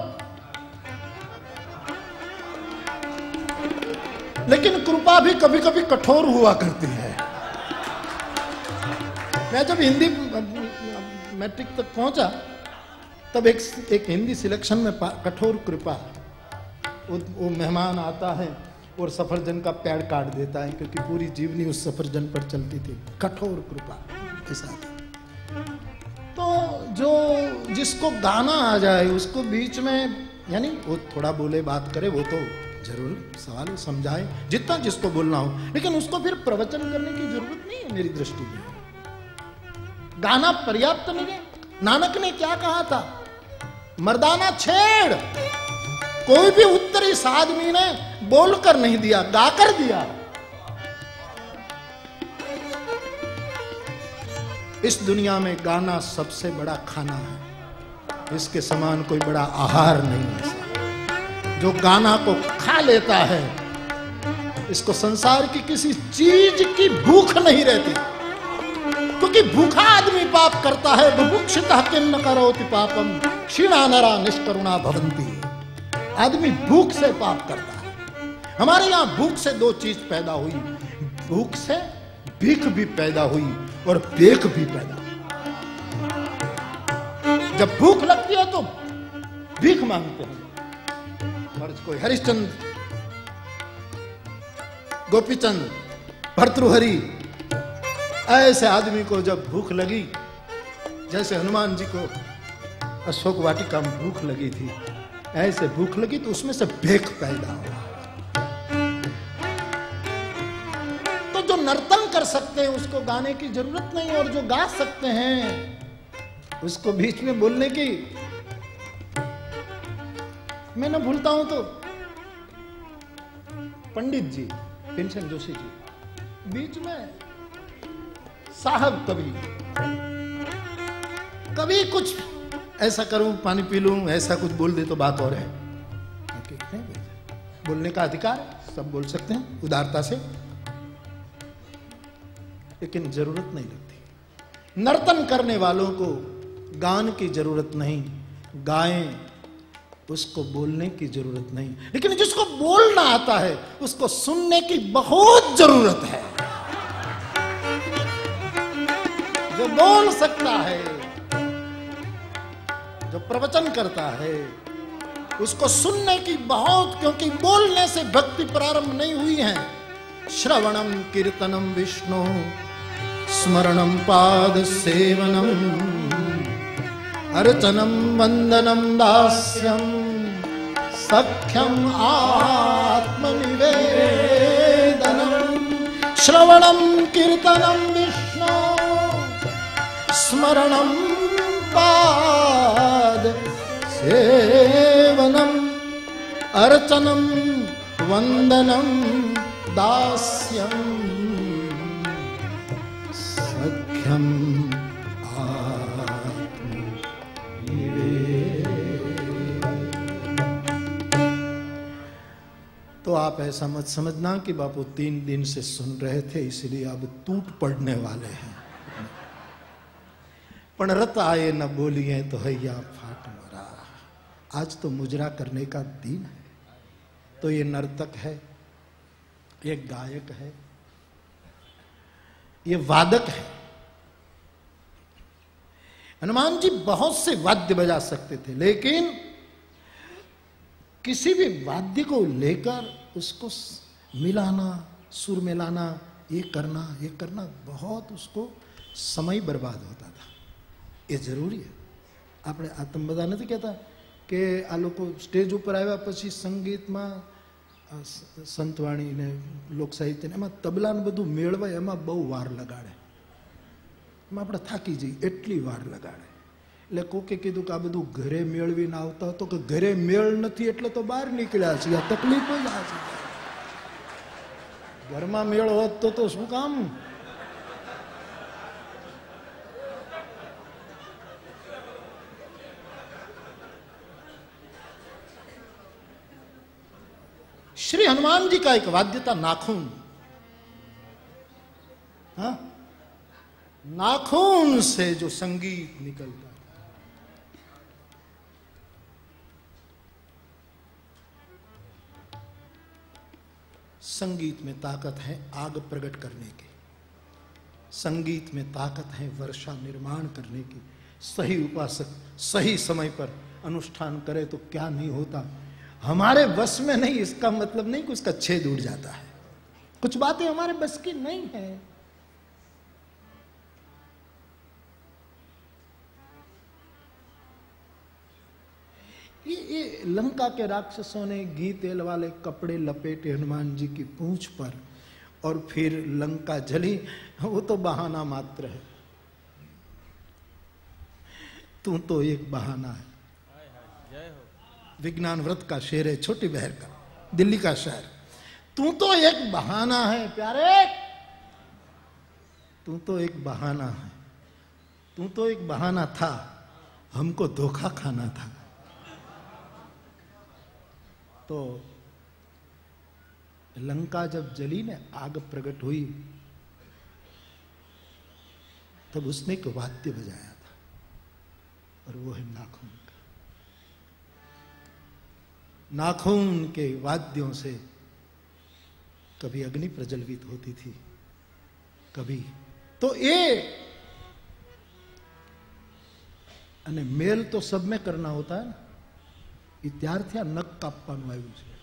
लेकिन कृपा भी कभी कभी कठोर हुआ करती है। मैं जब हिंदी मैट्रिक तक पहुंचा तब एक हिंदी सिलेक्शन में कठोर कृपा, वो मेहमान आता है और सफरजन का पेड़ काट देता है, क्योंकि पूरी जीवनी उस सफरजन पर चलती थी। कठोर कृपा ऐसा। तो जो जिसको गाना आ जाए उसको बीच में, यानी वो थोड़ा बोले बात करे, वो तो जरूर सवाल समझाए जितना जिसको बोलना हो, लेकिन उसको फिर प्रवचन करने की जरूरत नहीं है मेरी दृष्टि में। गाना पर्याप्त नहीं है। नानक ने क्या कहा था? मर्दाना छेड़। कोई भी उत्तर इस आदमी ने बोलकर नहीं दिया, गाकर दिया। इस दुनिया में गाना सबसे बड़ा खाना है, इसके समान कोई बड़ा आहार नहीं है। जो गाना को खा लेता है, इसको संसार की किसी चीज की भूख नहीं रहती, क्योंकि भूखा आदमी पाप करता है। बुभुक्षितः किन्न करोति पापम क्षीणा नरा निष्करुणा भवन्ति। आदमी भूख से पाप करता है। हमारे यहां भूख से दो चीज पैदा हुई, भूख से भीख भी पैदा हुई और बेख भी पैदा हुई। जब भूख लगती है तो भीख मांगते हैं। और कोई हरिश्चंद्र, गोपीचंद, भर्तृहरि, ऐसे आदमी को जब भूख लगी, जैसे हनुमान जी को अशोक वाटिका में भूख लगी थी, ऐसे भूख लगी तो उसमें से भेख पैदा हुआ। तो जो नर्तन कर सकते हैं उसको गाने की जरूरत नहीं, और जो गा सकते हैं उसको बीच में बोलने की। मैं ना भूलता हूं तो पंडित जी भीमसेन जोशी जी बीच में साहब कभी कुछ ऐसा करूं, पानी पी लूं, ऐसा कुछ बोल दे तो बात और है। बोलने का अधिकार सब बोल सकते हैं उदारता से, लेकिन जरूरत नहीं लगती। नर्तन करने वालों को गान की जरूरत नहीं, गाएं, उसको बोलने की जरूरत नहीं। लेकिन जिसको बोलना आता है उसको सुनने की बहुत जरूरत है। जो बोल सकता है, जो प्रवचन करता है, उसको सुनने की बहुत, क्योंकि बोलने से भक्ति प्रारंभ नहीं हुई है। श्रवणम कीर्तनम विष्णु स्मरणम पाद सेवनम अर्चनम वंदनम दास्यम सख्यम आत्मनिवेदनम। श्रवणम कीर्तनम विष्णु स्मरणम पाद सेवनम अर्चनम वंदनम दास्यम सख्यम तो आप ऐसा मत समझना कि बापू 3 दिन से सुन रहे थे इसलिए अब टूट पड़ने वाले हैं। पण रत आए न बोलिए तो हैया फाट मरा। आज तो मुजरा करने का दिन है। तो ये नर्तक है, ये गायक है, ये वादक है। हनुमान जी बहुत से वाद्य बजा सकते थे, लेकिन किसी भी वाद्य को लेकर उसको मिलाना, सुर मिलाना, ये करना बहुत उसको समय बर्बाद होता था। ये जरूरी है। આપણે આ બધા નથી કહેતા કે આ લોકો સ્ટેજ ઉપર આવ્યા પછી સંગીતમાં સંતવાણી ને લોક સાહિત્ય એમાં તબલા ને બધું મેળવાય એમાં બહુ વાર લગાડે, એમાં આપણે થાકી જઈએ, એટલી વાર લગાડે. એટલે કોકે કીધું કે આ બધું ઘરે મેળવીને આવતા તો કે ઘરે મેળ નથી એટલે તો બહાર નીકળ્યા છે. આ તકલીફ જ આ છે. ઘરમાં મેળ હોત તો શું કામ? श्री हनुमान जी का एक वाद्य था नाखून. हाँ, नाखून से जो संगीत निकलता है. संगीत में ताकत है आग प्रकट करने की, संगीत में ताकत है वर्षा निर्माण करने की. सही उपासक सही समय पर अनुष्ठान करे तो क्या नहीं होता. हमारे बस में नहीं, इसका मतलब नहीं कि उसका छेद उड़ जाता है. कुछ बातें हमारे बस की नहीं है. ये लंका के राक्षसों ने घी तेल वाले कपड़े लपेटे हनुमान जी की पूंछ पर और फिर लंका जली. वो तो बहाना मात्र है. तू तो एक बहाना है. विज्ञान व्रत का शेर है, छोटी बहर का, दिल्ली का शहर. तू तो एक बहाना है प्यारे, तू तो एक बहाना है. तू तो एक बहाना था, हमको धोखा खाना था. तो लंका जब जली ने आग प्रकट हुई तब उसने एक वाद्य बजाया था और वो है नाखून. नाखून के वाद्यों से कभी अग्नि प्रज्वलित होती थी, कभी तो ये અને મેલ તો सब में करना होता है. ત્યારથી આ નખ કાપવાનું આવ્યું છે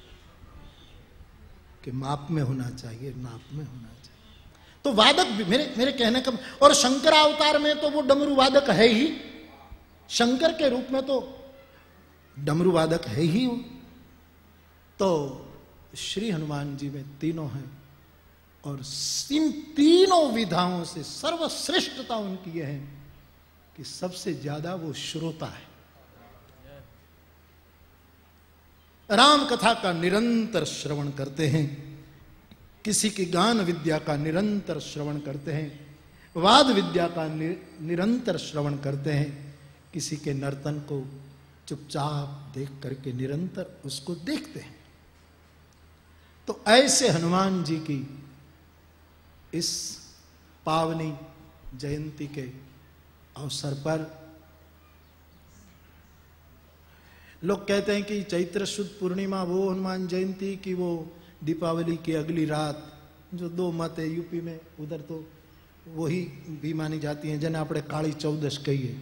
कि माप में होना चाहिए, नाप में होना चाहिए. तो वादक भी मेरे कहने का, और शंकर अवतार में तो वो डमरू वादक है ही. शंकर के रूप में तो डमरू वादक है ही. तो श्री हनुमान जी में तीनों हैं और इन तीनों विधाओं से सर्वश्रेष्ठता उनकी यह है कि सबसे ज्यादा वो श्रोता है. राम कथा का निरंतर श्रवण करते हैं, किसी की गान विद्या का निरंतर श्रवण करते हैं, वाद विद्या का निरंतर श्रवण करते हैं, किसी के नर्तन को चुपचाप देख करके निरंतर उसको देखते हैं. तो ऐसे हनुमान जी की इस पावनी जयंती के अवसर पर लोग कहते हैं कि चैत्र शुद्ध पूर्णिमा वो हनुमान जयंती की वो दीपावली की अगली रात. जो दो मत है यूपी में, उधर तो वही भी मानी जाती हैं જેને આપણે કાળી ચૌદશ કહીએ.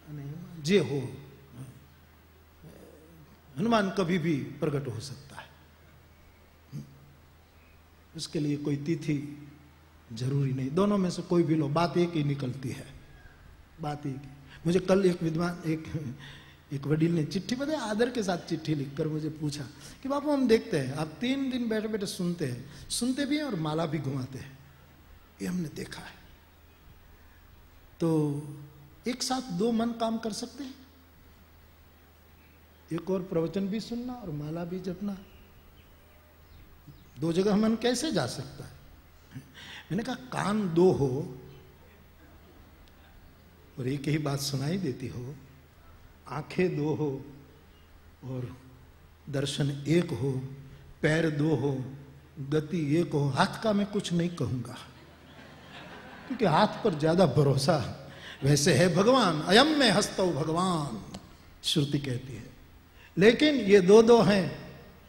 અને જે हो हनुमान कभी भी प्रकट हो सकता है. उसके लिए कोई तिथि जरूरी नहीं. दोनों में से कोई भी लो, बात एक ही निकलती है. बात एक ही. मुझे कल एक विद्वान एक वडील ने चिट्ठी, बड़े आदर के साथ चिट्ठी लिखकर मुझे पूछा कि बापू हम देखते हैं आप 3 दिन बैठे बैठे सुनते भी हैं और माला भी घुमाते हैं. ये हमने देखा है. तो एक साथ 2 मन काम कर सकते हैं. एक और प्रवचन भी सुनना और माला भी जपना. 2 जगह मन कैसे जा सकता है? मैंने कहा कान 2 हो और एक ही बात सुनाई देती हो, आंखें 2 हो और दर्शन 1 हो, पैर 2 हो, गति 1 हो. हाथ का मैं कुछ नहीं कहूंगा क्योंकि हाथ पर ज्यादा भरोसा. वैसे है भगवान, अयम में हस्तो भगवान श्रुति कहती है. लेकिन ये 2 हैं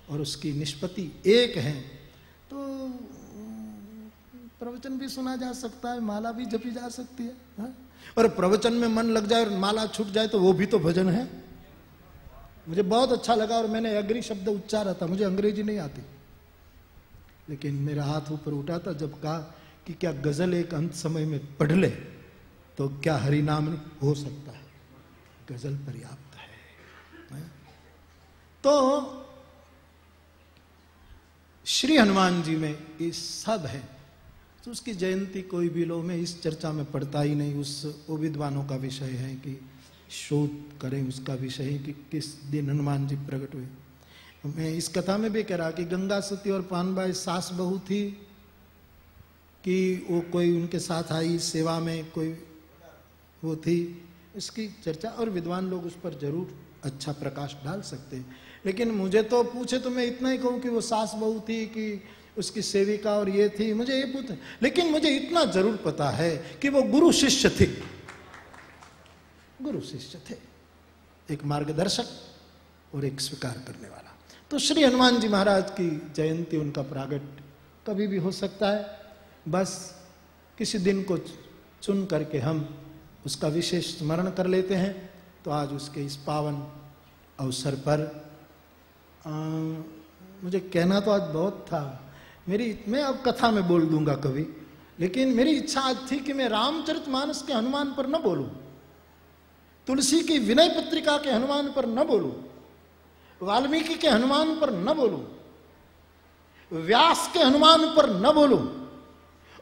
और उसकी निष्पत्ति 1 है. तो प्रवचन भी सुना जा सकता है, माला भी जपी जा सकती है. और प्रवचन में मन लग जाए और माला छूट जाए तो वो भी तो भजन है. मुझे बहुत अच्छा लगा और मैंने अग्री शब्द उच्चारा था, मुझे अंग्रेजी नहीं आती, लेकिन मेरा हाथ ऊपर उठा था जब कहा कि क्या गजल एक अंत समय में पढ़ ले तो क्या हरि नाम नहीं हो सकता है, गजल पर्याप्त है। तो श्री हनुमान जी में ये सब है। तो उसकी जयंती कोई भी लो, मैं इस चर्चा में पढ़ता ही नहीं, वो विद्वानों का विषय है कि शोध करें, उसका विषय है कि किस दिन हनुमान जी प्रकट हुए। मैं इस कथा में भी कह रहा कि गंगा सती और पानबाई सास बहू थी कि वो कोई उनके साथ आई सेवा में, कोई वो थी, इसकी चर्चा और विद्वान लोग उस पर जरूर अच्छा प्रकाश डाल सकते हैं। लेकिन मुझे तो पूछे तो मैं इतना ही कहूँ कि वो सास बहू थी कि उसकी सेविका और ये थी, मुझे ये पूछ, लेकिन मुझे इतना जरूर पता है कि वो गुरु शिष्य थे, गुरु शिष्य थे, एक मार्गदर्शक और एक स्वीकार करने वाला। तो श्री हनुमान जी महाराज की जयंती, उनका प्रागट कभी भी हो सकता है, बस किसी दिन को चुन करके हम उसका विशेष स्मरण कर लेते हैं। तो आज उसके इस पावन अवसर पर मुझे कहना तो आज बहुत था, मैं अब कथा में बोल दूंगा कभी, लेकिन मेरी इच्छा आज थी कि मैं रामचरितमानस के हनुमान पर न बोलूं, तुलसी की विनय पत्रिका के हनुमान पर न बोलूं, वाल्मीकि के हनुमान पर न बोलूं, व्यास के हनुमान पर न बोलूं,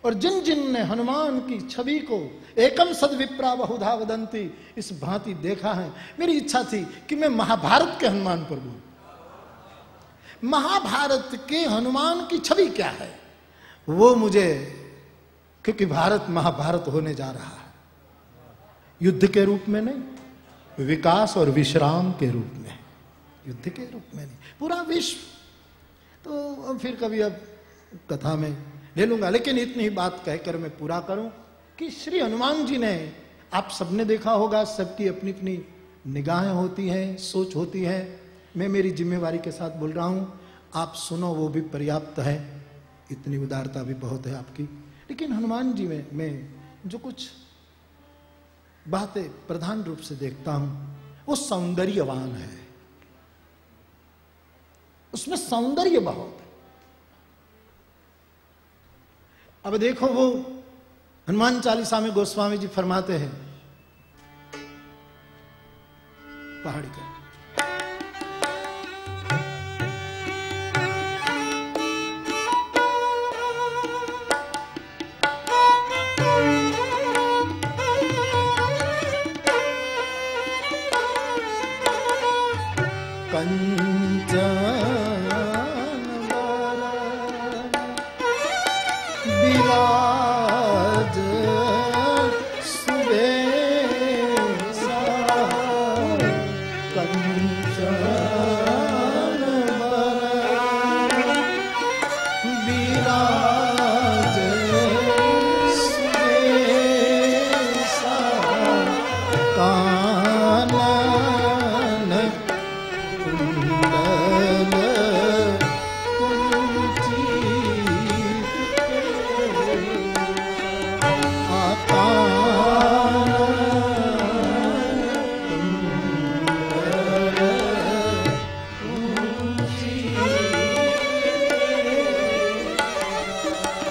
और जिन जिन ने हनुमान की छवि को एकम सद्विप्रा बहुधा वदंती इस भांति देखा है, मेरी इच्छा थी कि मैं महाभारत के हनुमान पर बोलूं। महाभारत के हनुमान की छवि क्या है वो मुझे, क्योंकि भारत महाभारत होने जा रहा है, युद्ध के रूप में नहीं, विकास और विश्राम के रूप में, युद्ध के रूप में नहीं, पूरा विश्व। तो फिर कभी अब कथा में ले लूंगा, लेकिन इतनी ही बात कहकर मैं पूरा करूं कि श्री हनुमान जी ने, आप सबने देखा होगा, सबकी अपनी अपनी निगाहें होती हैं, सोच होती है। मैं मेरी जिम्मेवारी के साथ बोल रहा हूं, आप सुनो वो भी पर्याप्त है, इतनी उदारता भी बहुत है आपकी। लेकिन हनुमान जी में मैं जो कुछ बातें प्रधान रूप से देखता हूं वो सौंदर्यवान है, उसमें सौंदर्य बहुत है। अब देखो वो हनुमान चालीसा में गोस्वामी जी फरमाते हैं, पहाड़ी का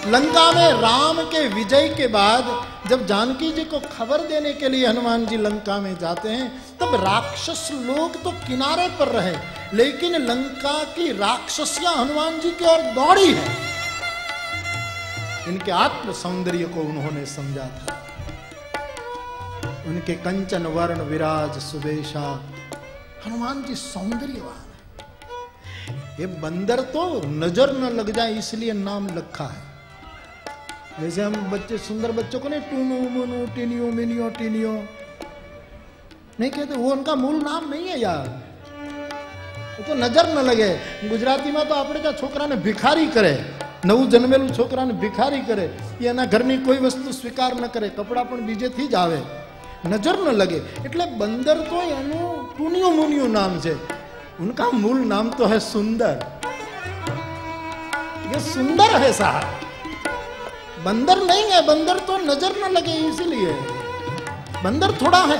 लंका में राम के विजय के बाद जब जानकी जी को खबर देने के लिए हनुमान जी लंका में जाते हैं, तब राक्षस लोग तो किनारे पर रहे, लेकिन लंका की राक्षसियां हनुमान जी की ओर दौड़ी है। इनके आत्म सौंदर्य को उन्होंने समझा था। उनके कंचन वर्ण विराज सुबेशा, हनुमान जी सौंदर्यवान है। ये बंदर तो नजर न लग जाए इसलिए नाम रखा है। जैसे हम बच्चे, सुंदर बच्चों को नहीं टूनू मुनू टीनियो मिनियो टीनियो नहीं कहते, वो उनका मूल नाम नहीं है यार, वो तो नजर न लगे। गुजराती में तो आपने क्या छोकरा ने भिखारी करे, नव जन्मेलू छोकरा ने भिखारी करे, ये ना घરની कोई वस्तु स्वीकार न करे, कपड़ा पण बीजेથી જ આવે, नजर न लगे। એટલે बंदर तो એનું ટુનિયો મુનિયો નામ છે, उनका मूल नाम तो है सुंदर। ये सुंदर है साहब, बंदर नहीं है। बंदर तो नजर न लगे इसलिए बंदर थोड़ा है,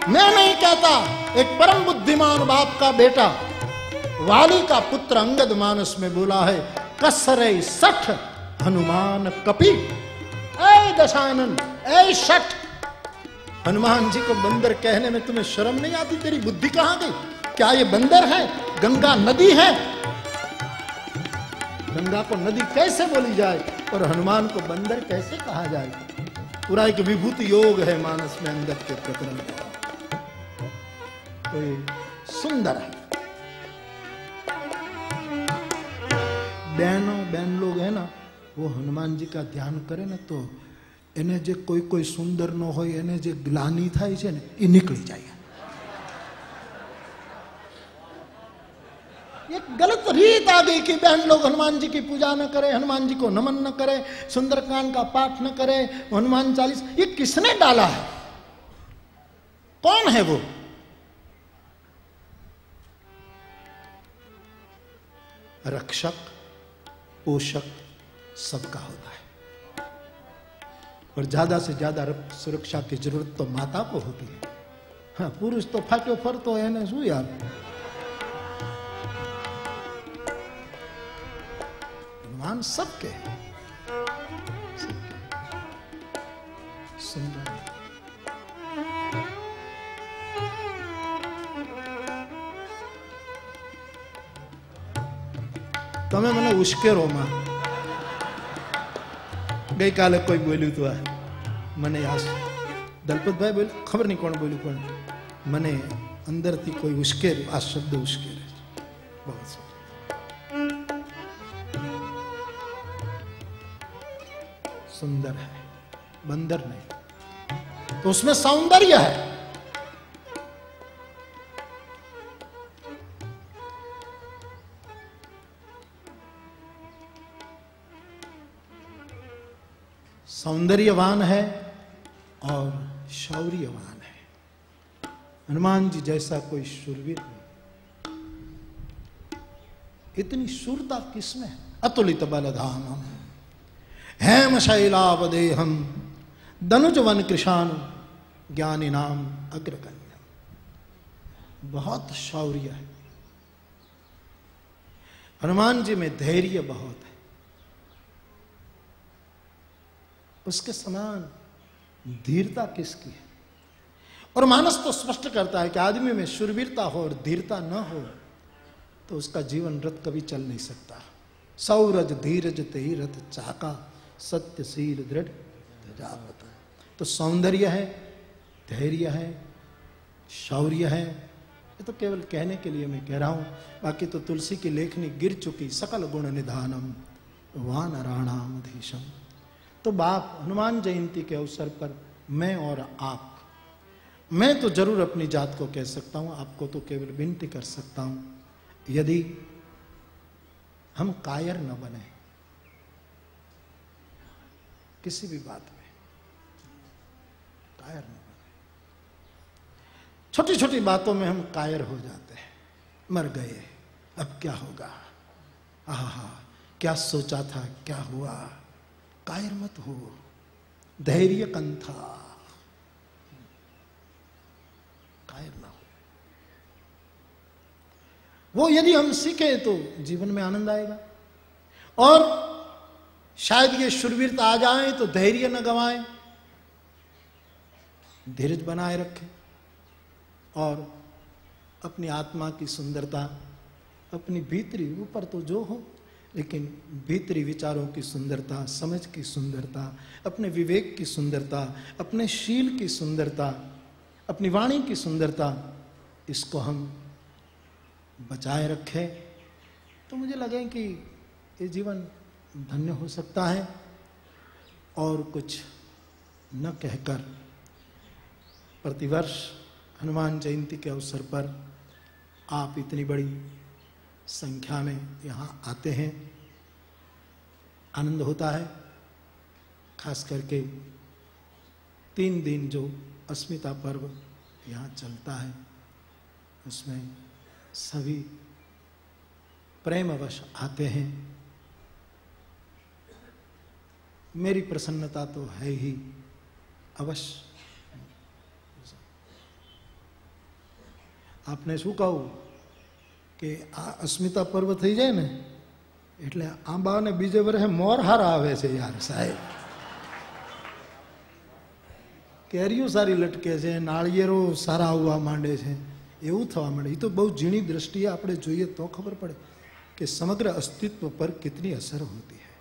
मैं नहीं कहता, एक परम बुद्धिमान बाप का बेटा वाली का पुत्र अंगद मानस में बोला है, कसरे 60 हनुमान कपि। ऐ दशानन, ऐ 60, हनुमान जी को बंदर कहने में तुम्हें शर्म नहीं आती? तेरी बुद्धि कहां गई? क्या ये बंदर है? गंगा नदी है, गंगा को नदी कैसे बोली जाए और हनुमान को बंदर कैसे कहा जाए? पूरा एक विभूति योग है मानस में अंगद के प्रकरण में। तो ये सुंदर है। बहन लोग है ना, वो हनुमान जी का ध्यान करे ना तो એને જે કોઈ સુંદર ન હોય એને જે ગ્લાની થાય છે ને એ નીકળી જાય। एक गलत रीत आ गई कि बहन लोग हनुमान जी की पूजा न करें, हनुमान जी को नमन न करें, सुंदरकांड का पाठ न करें, हनुमान चालीस। ये किसने डाला है? कौन है वो? रक्षक पोषक सबका होता है, और ज्यादा से ज्यादा सुरक्षा की जरूरत तो माता को होती है। हाँ, पुरुष तो फाट्यो फरतो है ना, शू यार। भगवान सबके सुंदर। તમે મને ઉશ્કેરો માં गई काले कोई बोलू तो मने आज दलपत भाई बोल, खबर नहीं कौन बोलू, पण मने अंदर थी कोई उश्केर, आ शब्द उश्केर बहुत सुंदर है, बंदर नहीं तो उसमें सौंदर्य है। सौंदर्यवान है और शौर्यवान है। हनुमान जी जैसा कोई शूरवीर नहीं। इतनी शूरता किसमें है? अतुलित बलधामम हेम शैलावदेहम दनुज वन कृशान ज्ञानी नाम अग्रगण्यम। बहुत शौर्य है हनुमान जी में, धैर्य बहुत है। उसके समान धीरता किसकी है? और मानस तो स्पष्ट करता है कि आदमी में शूरवीरता हो और धीरता न हो तो उसका जीवन रथ कभी चल नहीं सकता। सौरज धीरज तेहि रथ चाका सत्यशील दृढ़ तेजावत। तो सौंदर्य है, धैर्य है, शौर्य है। ये तो केवल कहने के लिए मैं कह रहा हूं, बाकी तो तुलसी की लेखनी गिर चुकी। सकल गुण निधानम वानराणाम धीशम। तो बाप हनुमान जयंती के अवसर पर मैं और आप, मैं तो जरूर अपनी जात को कह सकता हूं, आपको तो केवल विनती कर सकता हूं, यदि हम कायर न बने किसी भी बात में, कायर न बने। छोटी छोटी बातों में हम कायर हो जाते हैं। मर गए, अब क्या होगा, आहा क्या सोचा था, क्या हुआ। कायर मत हो, धैर्य कंथा, कायर ना हो। वो यदि हम सीखे तो जीवन में आनंद आएगा। और शायद ये शूरवीरता आ जाए तो धैर्य न गंवाएं, धीरज बनाए रखें और अपनी आत्मा की सुंदरता, अपनी भीतरी, ऊपर तो जो हो लेकिन भीतरी विचारों की सुंदरता, समझ की सुंदरता, अपने विवेक की सुंदरता, अपने शील की सुंदरता, अपनी वाणी की सुंदरता, इसको हम बचाए रखें तो मुझे लगे कि ये जीवन धन्य हो सकता है। और कुछ न कहकर प्रतिवर्ष हनुमान जयंती के अवसर पर आप इतनी बड़ी संख्या में यहाँ आते हैं, आनंद होता है। खास करके 3 दिन जो अस्मिता पर्व यहाँ चलता है उसमें सभी प्रेमवश आते हैं। मेरी प्रसन्नता तो है ही अवश्य। આપને શું કહું કે આ અસ્મિતા પર્વ થઈ જાય ને એટલે આંબાને બીજે વર્ષે મોર હારા આવે છે યાર સાહેબ. કેરીઓ સારી લટકે છે, નાળિયેરો સારા આવવા માંડે છે, એવું થવા માંડે. એ તો બહુ ઝીણી દ્રષ્ટિએ આપણે જોઈએ તો ખબર પડે कि समग्र अस्तित्व पर कितनी असर होती है.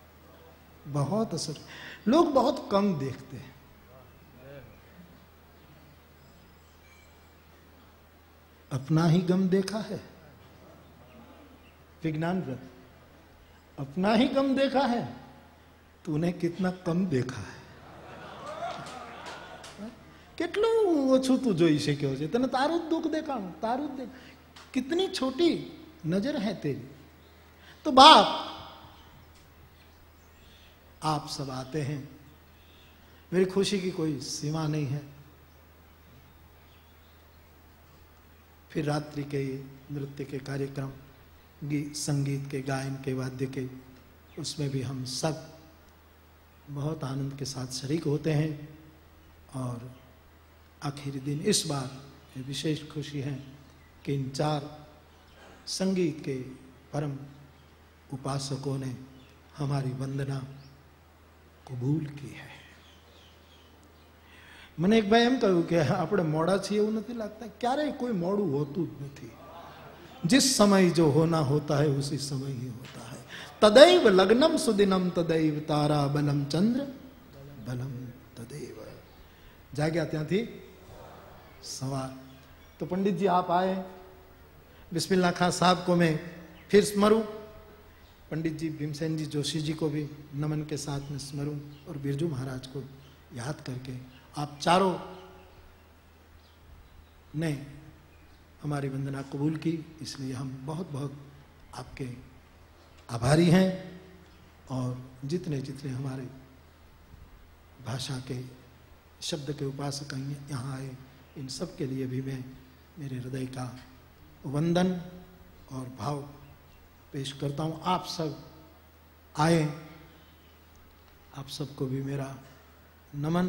बहुत असर. लोग बहुत कम देखते हैं. अपना ही गम देखा है विज्ञान व्रत. अपना ही गम देखा है, तूने कितना कम देखा है. કેટલું ઓછું તું જોઈ શક્યો છે. તને તારું જ દુઃખ દેખાણું, તારું જ कितनी छोटी नजर है तेरी. तो बाप आप सब आते हैं, मेरी खुशी की कोई सीमा नहीं है. फिर रात्रि के नृत्य के कार्यक्रम, संगीत के, गायन के, वाद्य के, उसमें भी हम सब बहुत आनंद के साथ शरीक होते हैं. और आखिरी दिन इस बार ये विशेष खुशी है कि इन 4 संगीत के परम उपासकों ने हमारी वंदना कबूल की है. મને એક ભાઈ એમ કહ્યું કે આપણે મોડા છીએ એવું નથી લાગતા. ક્યારેય કોઈ મોડું હોતું જ નથી. जिस समय जो होना होता है उसी समय ही होता है. तदैव लग्नम सुदिनम तदैव तारा बलम चंद्र बलम तदैव. जाग्या ત્યાંથી सवार. तो पंडित जी आप आए. बिस्मिल्लाह खां साहब को मैं फिर स्मरूं. पंडित जी भीमसेन जी जोशी जी को भी नमन के साथ में स्मरूं और बिरजू महाराज को याद करके आप चारों ने हमारी वंदना कबूल की. इसलिए हम बहुत बहुत आपके आभारी हैं. और जितने जितने हमारे भाषा के शब्द के उपासक यहाँ आए, इन सब के लिए भी मैं मेरे हृदय का वंदन और भाव पेश करता हूँ. आप सब आए, आप सबको भी मेरा नमन.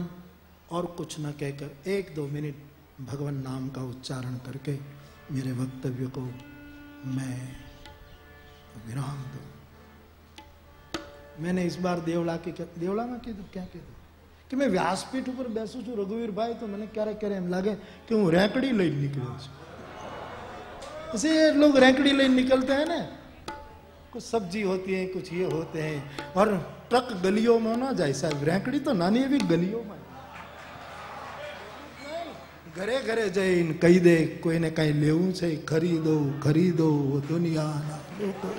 और कुछ न कहकर 1-2 मिनट भगवान नाम का उच्चारण करके मेरे वक्तव्य को मैं विराम दूं. मैंने इस बार देवला में कीधु क्या कीधु कि मैं व्यासपीठ पर बेसू छू रघुवीर भाई, तो मैंने क्यारे क्यारे एम लगे कि हूँ रेंकड़ी लઈને निकळ्यो છું. ऐसे लोग रेंकड़ी लઈને निकलते हैं ना, कुछ सब्जी होती है, कुछ ये होते हैं, और ट्रक गलियों में ना जाए साहब. रेंकड़ी तो नानी भी गलियों में घरे घरे जईने कही दे कोईने कई लेवू छे, खरीदो खरीदो दुनियाना लोको.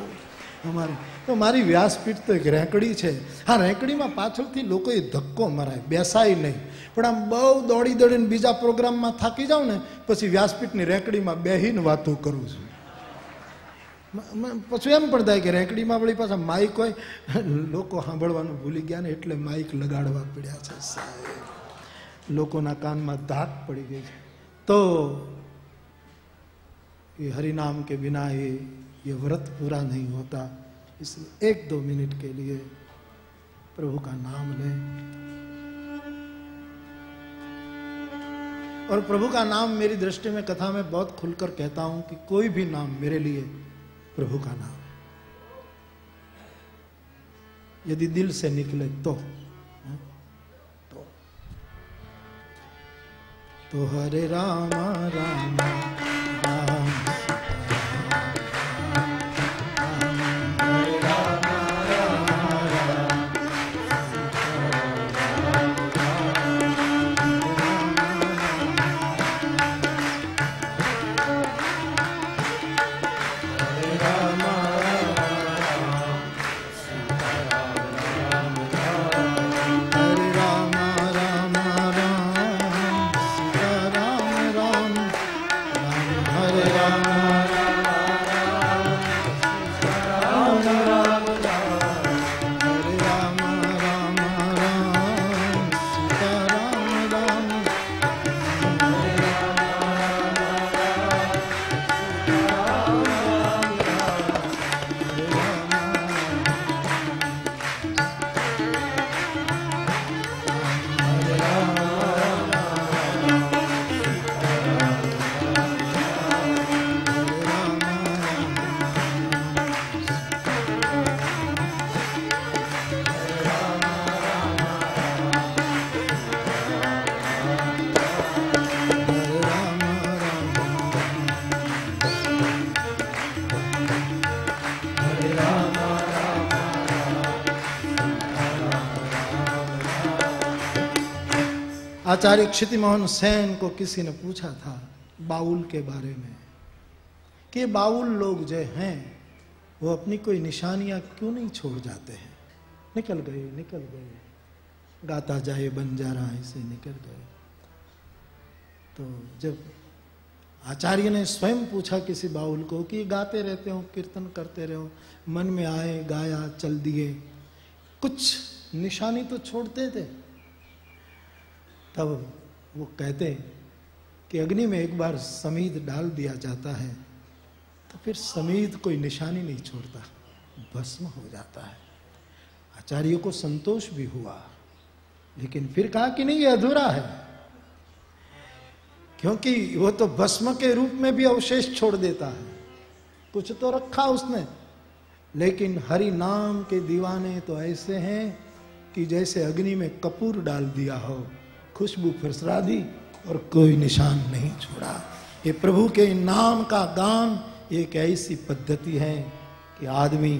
અમારે તો મારી વ્યાસપીઠ તો એક રેંકડી છે. હા, રેંકડીમાં પાછળથી લોકોએ ધક્કો મરાય, બેસાય નહીં. પણ આમ બહુ દોડી દોડીને બીજા પ્રોગ્રામમાં થાકી જાઉં ને પછી વ્યાસપીઠની રેંકડીમાં બેહીને વાતો કરું છું. પછી એમ પણ થાય કે રેંકડીમાં વળી પાછા માઇક હોય, લોકો સાંભળવાનું ભૂલી ગયા ને એટલે માઇક લગાડવા પડ્યા છે સાહેબ. લોકોના કાનમાં ધાક પડી ગઈ છે. તો ये हरिनाम के बिना ये व्रत पूरा नहीं होता. इसलिए 1-2 मिनट के लिए प्रभु का नाम लें. और प्रभु का नाम मेरी दृष्टि में कथा में बहुत खुलकर कहता हूं कि कोई भी नाम मेरे लिए प्रभु का नाम, यदि दिल से निकले तो हरे राम राम राम आचार्य क्षितिमोहन सेन को किसी ने पूछा था बाउल के बारे में कि बाउल लोग जो हैं वो अपनी कोई निशानियां क्यों नहीं छोड़ जाते हैं। निकल गए गाता जाए बंजारा ऐसे निकल गए। तो जब आचार्य ने स्वयं पूछा किसी बाउल को कि गाते रहते हो, कीर्तन करते रहो, मन में आए गाया चल दिए, कुछ निशानी तो छोड़ते थे। तब वो कहते कि अग्नि में एक बार समीध डाल दिया जाता है तो फिर समीध कोई निशानी नहीं छोड़ता, भस्म हो जाता है। आचार्य को संतोष भी हुआ, लेकिन फिर कहा कि नहीं, ये अधूरा है, क्योंकि वो तो भस्म के रूप में भी अवशेष छोड़ देता है, कुछ तो रखा उसने। लेकिन हरि नाम के दीवाने तो ऐसे हैं कि जैसे अग्नि में कपूर डाल दिया हो, खुशबू फुसरा दी और कोई निशान नहीं छोड़ा। ये प्रभु के नाम का गान एक ऐसी पद्धति है कि आदमी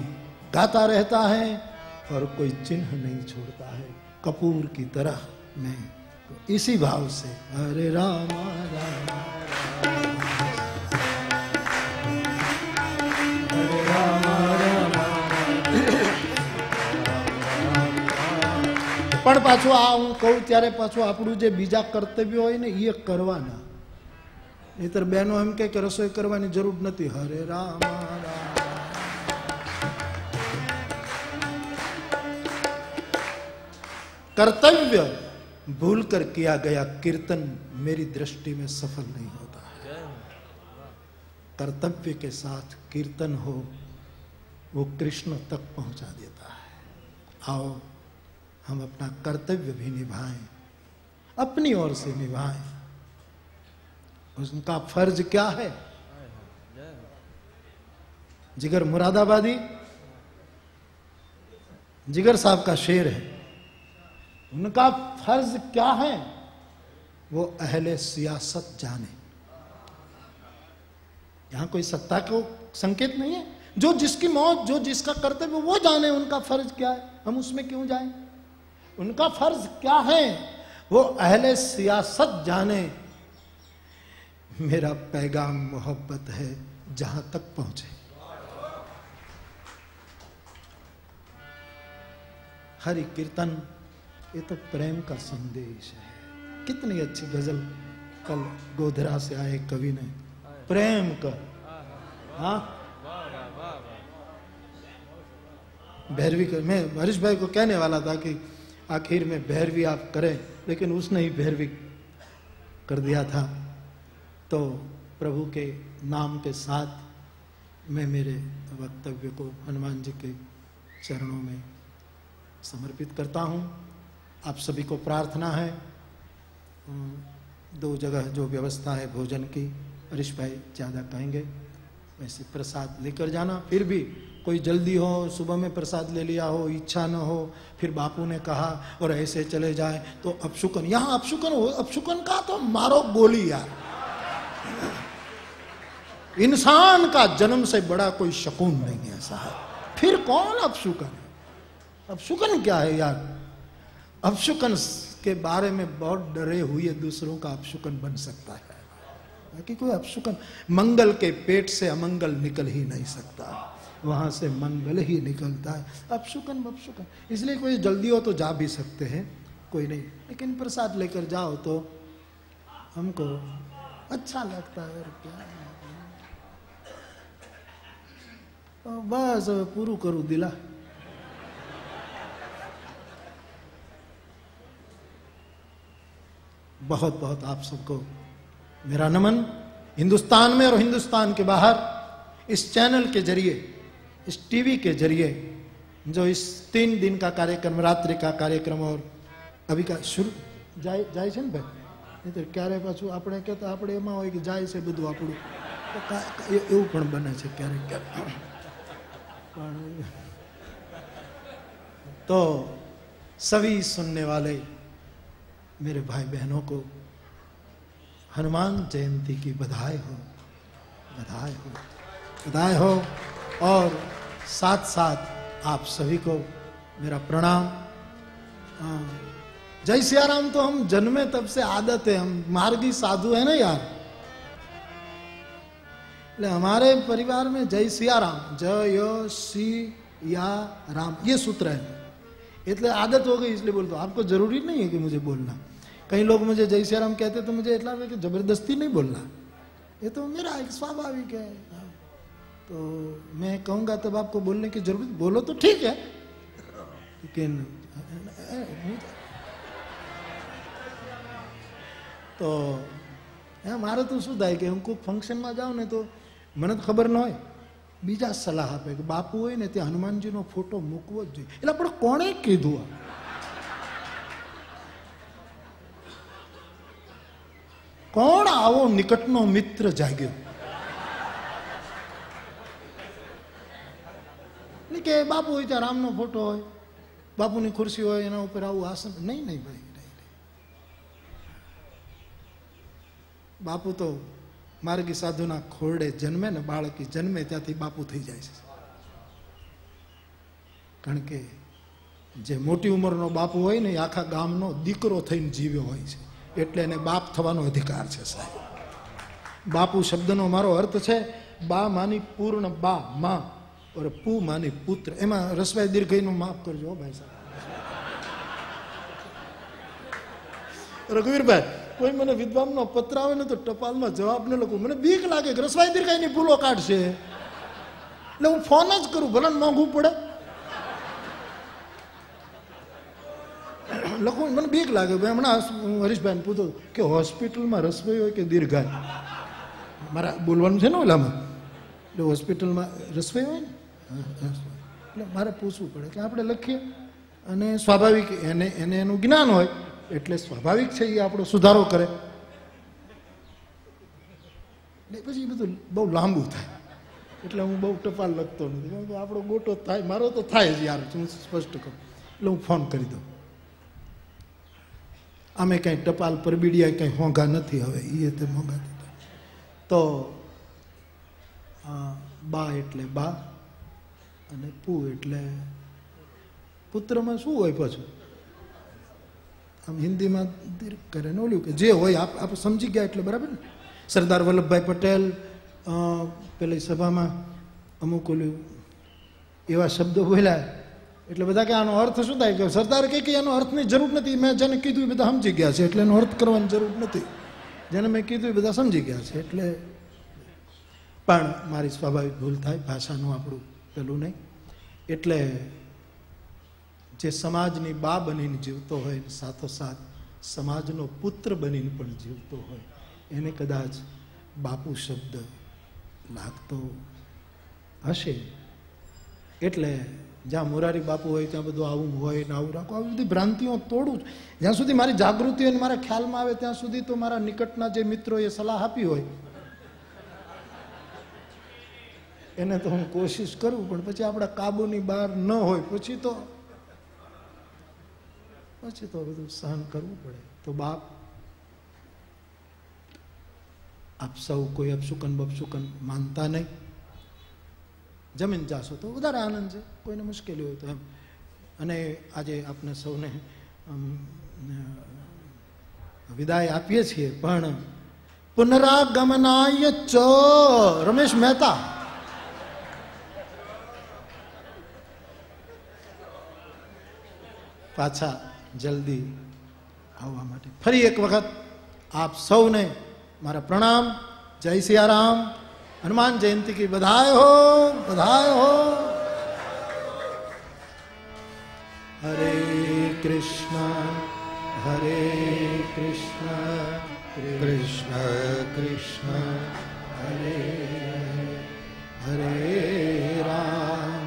गाता रहता है और कोई चिन्ह नहीं छोड़ता है, कपूर की तरह नहीं। तो इसी भाव से हरे राम राम हरे राम राम। પણ પાછું આ હું કહું ત્યારે પાછું આપણું જે બીજા કર્તવ્ય હોય ને એ કરવાના, નહીતર બહેનો એમ કે રસોઈ કરવાની જરૂર નથી, હરે રામ રામ। कर्तव्य भूल कर किया गया कीर्तन मेरी दृष्टि में सफल नहीं होता है। कर्तव्य के साथ कीर्तन हो वो कृष्ण तक पहुंचा देता है। आओ हम अपना कर्तव्य भी निभाएं, अपनी ओर से निभाएं। उनका फर्ज क्या है? जिगर मुरादाबादी जिगर साहब का शेर है, उनका फर्ज क्या है? वो अहले सियासत जाने। यहां कोई सत्ता को संकेत नहीं है, जो जिसकी मौत, जो जिसका कर्तव्य वो जाने उनका फर्ज क्या है, हम उसमें क्यों जाएं? उनका फर्ज क्या है वो अहले सियासत जाने। मेरा पैगाम मोहब्बत है जहां तक पहुंचे। हरि कीर्तन ये तो प्रेम का संदेश है। कितनी अच्छी गजल कल गोधरा से आए कवि ने, प्रेम का। हाँ भैरवी कर, मैं हरीश भाई को कहने वाला था कि आखिर में भैरवी आप करें, लेकिन उसने ही भैरवी कर दिया था। तो प्रभु के नाम के साथ मैं मेरे वक्तव्य को हनुमान जी के चरणों में समर्पित करता हूँ। आप सभी को प्रार्थना है, 2 जगह जो व्यवस्था है भोजन की, हरीश भाई ज़्यादा कहेंगे, वैसे प्रसाद लेकर जाना। फिर भी कोई जल्दी हो, सुबह में प्रसाद ले लिया हो, इच्छा न हो, फिर बापू ने कहा और ऐसे चले जाए तो अपशुकन। यहाँ अपशुकन हो, अपशुकन का तो मारो गोली यार। इंसान का जन्म से बड़ा कोई शकुन नहीं है ऐसा है, फिर कौन अपशुकन? अपशुकन क्या है यार? अपशुकन के बारे में बहुत डरे हुए दूसरों का अपशुकन बन सकता है, बाकी कोई अपशुकन, मंगल के पेट से अमंगल निकल ही नहीं सकता, वहां से मंगल ही निकलता है। अपशुकन अपशुकन, इसलिए कोई जल्दी हो तो जा भी सकते हैं, कोई नहीं, लेकिन प्रसाद लेकर जाओ तो हमको अच्छा लगता है। और क्या बस पूरू करूं दिला। बहुत बहुत आप सबको मेरा नमन। हिंदुस्तान में और हिंदुस्तान के बाहर इस चैनल के जरिए, इस टीवी के जरिए जो इस 3 दिन का कार्यक्रम, रात्रि का कार्यक्रम और अभी का शुरू જાય છે ને ભાઈ, નહીં તો ક્યારે પાછું આપણે કહેતા આપણે એમાં હોય કે જાય છે બધું આપણું, એવું પણ બને છે ક્યારેક। तो सभी सुनने वाले मेरे भाई बहनों को हनुमान जयंती की बधाई हो, बधाई हो, बधाई हो। और साथ साथ आप सभी को मेरा प्रणाम। जय सिया राम तो हम जन्मे तब से आदत है, हम मार्गी साधु है ना यार। हमारे परिवार में जय सिया राम, जय सिया राम ये सूत्र है, इसलिए आदत हो गई इसलिए बोलता हूं। आपको जरूरी नहीं है कि मुझे बोलना। कई लोग मुझे जय सिया राम कहते तो मुझे इतना कि जबरदस्ती नहीं बोलना, ये तो मेरा एक स्वाभाविक है। तो मैं कहूंगा तब आपको बोलने की जरूरत, बोलो तो ठीक है, लेकिन तो मारे तो શું થાય કે હું કોઈ ફંક્શનમાં જાઉં ને તો મને તો ખબર ન હોય, બીજા સલાહ આપે કે બાપુ હોય ને ત્યાં હનુમાનજીનો ફોટો મૂકવો જ જોઈએ। એટલે પણ કોણે કીધું? કોણ આવો નિકટનો મિત્ર જાગ્યો? એટલે કે બાપુ હોય ત્યાં રામનો ફોટો હોય, બાપુની ખુરશી હોય, એના ઉપર આવું આસન નહીં નહીં ભાઈ। બાપુ તો માર્ગી સાધુના ખોરડે જન્મે ને, બાળકી જન્મે ત્યાંથી બાપુ થઈ જાય છે। કારણ કે જે મોટી ઉંમરનો બાપુ હોય ને એ આખા ગામનો દીકરો થઈને જીવ્યો હોય છે, એટલે એને બાપ થવાનો અધિકાર છે સાહેબ। બાપુ શબ્દનો મારો અર્થ છે બા માની પૂર્ણ બા માં, और पू मानी पुत्र। એમાં રસવાઈ દીર્ઘઈનું માફ કરજો ભાઈ સાહેબ। રઘુવીરભાઈ, કોઈ મને વિદ્વાનનો પત્ર આવે ને તો ટપાલમાં જવાબ ન લખું, મને બીક લાગે કે રસવાઈ દીર્ઘઈની ભૂલો કાઢશે, એટલે હું ફોન જ કરું, ભલે મોંઘું પડે લખું, મને બીક લાગે। હમણાં હરીશભાઈને પૂછો કે હોસ્પિટલમાં રસોઈ હોય કે દીર્ઘાય, મારા બોલવાનું છે ને ઓલામાં, એટલે હોસ્પિટલમાં રસોઈ હોય ને, એટલે મારે પૂછવું પડે કે આપણે લખીએ, અને સ્વાભાવિક એને એનું જ્ઞાન હોય એટલે સ્વાભાવિક છે એ આપણો સુધારો કરે, પછી બધું બહુ લાંબુ થાય, એટલે હું બહુ ટપાલ લખતો નથી, કારણ કે આપણો ગોટો થાય, મારો તો થાય જ યાર, હું સ્પષ્ટ કહું, એટલે હું ફોન કરી દઉં। અમે કંઈ ટપાલ પરબીડિયા કંઈ હોંઘા નથી હવે, એ તે મોંઘા થતા। તો બા એટલે બા, અને પુ એટલે પુત્રમાં શું હોય પાછું, આમ હિન્દીમાં દીર્ઘ કરે ને ઓલું કે જે હોય આપ સમજી ગયા એટલે બરાબર ને। સરદાર વલ્લભભાઈ પટેલ પેલી સભામાં અમુક ઓલું એવા શબ્દો બોલ્યા, એટલે બધા કે આનો અર્થ શું થાય, કે સરદાર કે એનો અર્થની જરૂર નથી, મેં જેને કીધું એ બધા સમજી ગયા છે, એટલે એનો અર્થ કરવાની જરૂર નથી, જેને મેં કીધું એ બધા સમજી ગયા છે। એટલે પણ મારી સ્વાભાવિક ભૂલ થાય, ભાષાનું આપણું પેલું નહીં, એટલે જે સમાજની બા બનીને જીવતો હોય, સાથોસાથ સમાજનો પુત્ર બનીને પણ જીવતો હોય, એને કદાચ બાપુ શબ્દ લાગતો હશે। એટલે જ્યાં મોરારી બાપુ હોય ત્યાં બધું આવું હોય ને આવું રાખો, આવી બધી ભ્રાંતિઓ તોડું। જ્યાં સુધી મારી જાગૃતિ અને મારા ખ્યાલમાં આવે ત્યાં સુધી તો મારા નિકટના જે મિત્રો એ સલાહ આપી હોય એને તો હું કોશિશ કરું, પણ પછી આપણા કાબુની બહાર ન હોય પછી તો બધું સહન કરવું પડે। તો બાપ, આપ સૌ કોઈ અપશુકન બપશુકન માનતા નહીં, જમીન જાશો તો વધારે આનંદ છે, કોઈને મુશ્કેલી હોય તો એમ। અને આજે આપને સૌને વિદાય આપીએ છીએ, પણ પુનરાગમનાય ચ રમેશ મહેતા પાછા જલ્દી આવવા માટે ફરી એક વખત આપ સૌને મારા પ્રણામ। જય સિયારામ, हनुमान जयंती की बधाई हो, बधाई हो। हरे कृष्ण कृष्ण कृष्ण हरे हरे राम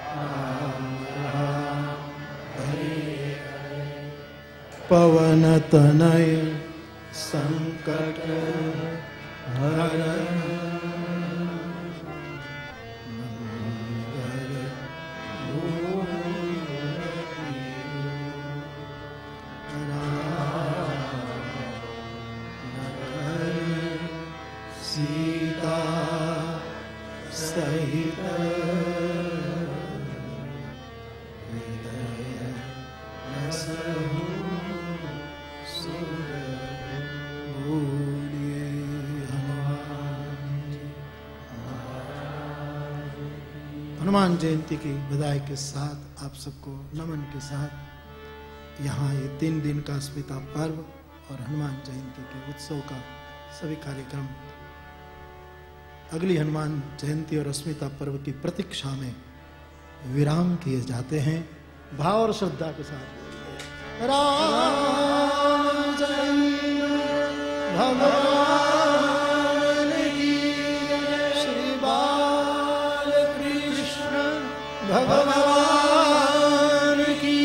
राम राम हरे पवन तनय संकट हरण सीता सहित हृदय हनुमान जयंती की बधाई के साथ, आप सबको नमन के साथ यहाँ ये 3 दिन का अस्मिता पर्व और हनुमान जयंती के उत्सव का सभी कार्यक्रम अगली हनुमान जयंती और अस्मिता पर्व की प्रतीक्षा में विराम किए जाते हैं। भाव और श्रद्धा के साथ रामचंद्र भगवान की, श्री बालकृष्ण भगवान की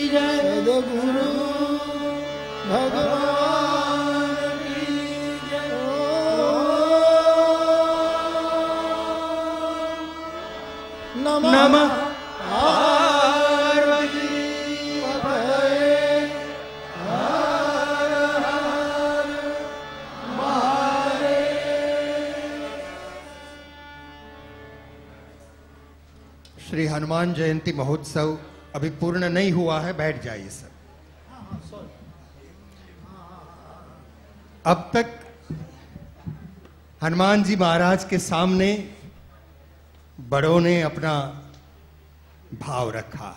जय, सद्गुरु भगवान की जय। नमः श्री हनुमान जयंती महोत्सव अभी पूर्ण नहीं हुआ है, बैठ जाइए सब। अब तक हनुमान जी महाराज के सामने बड़ों ने अपना भाव रखा।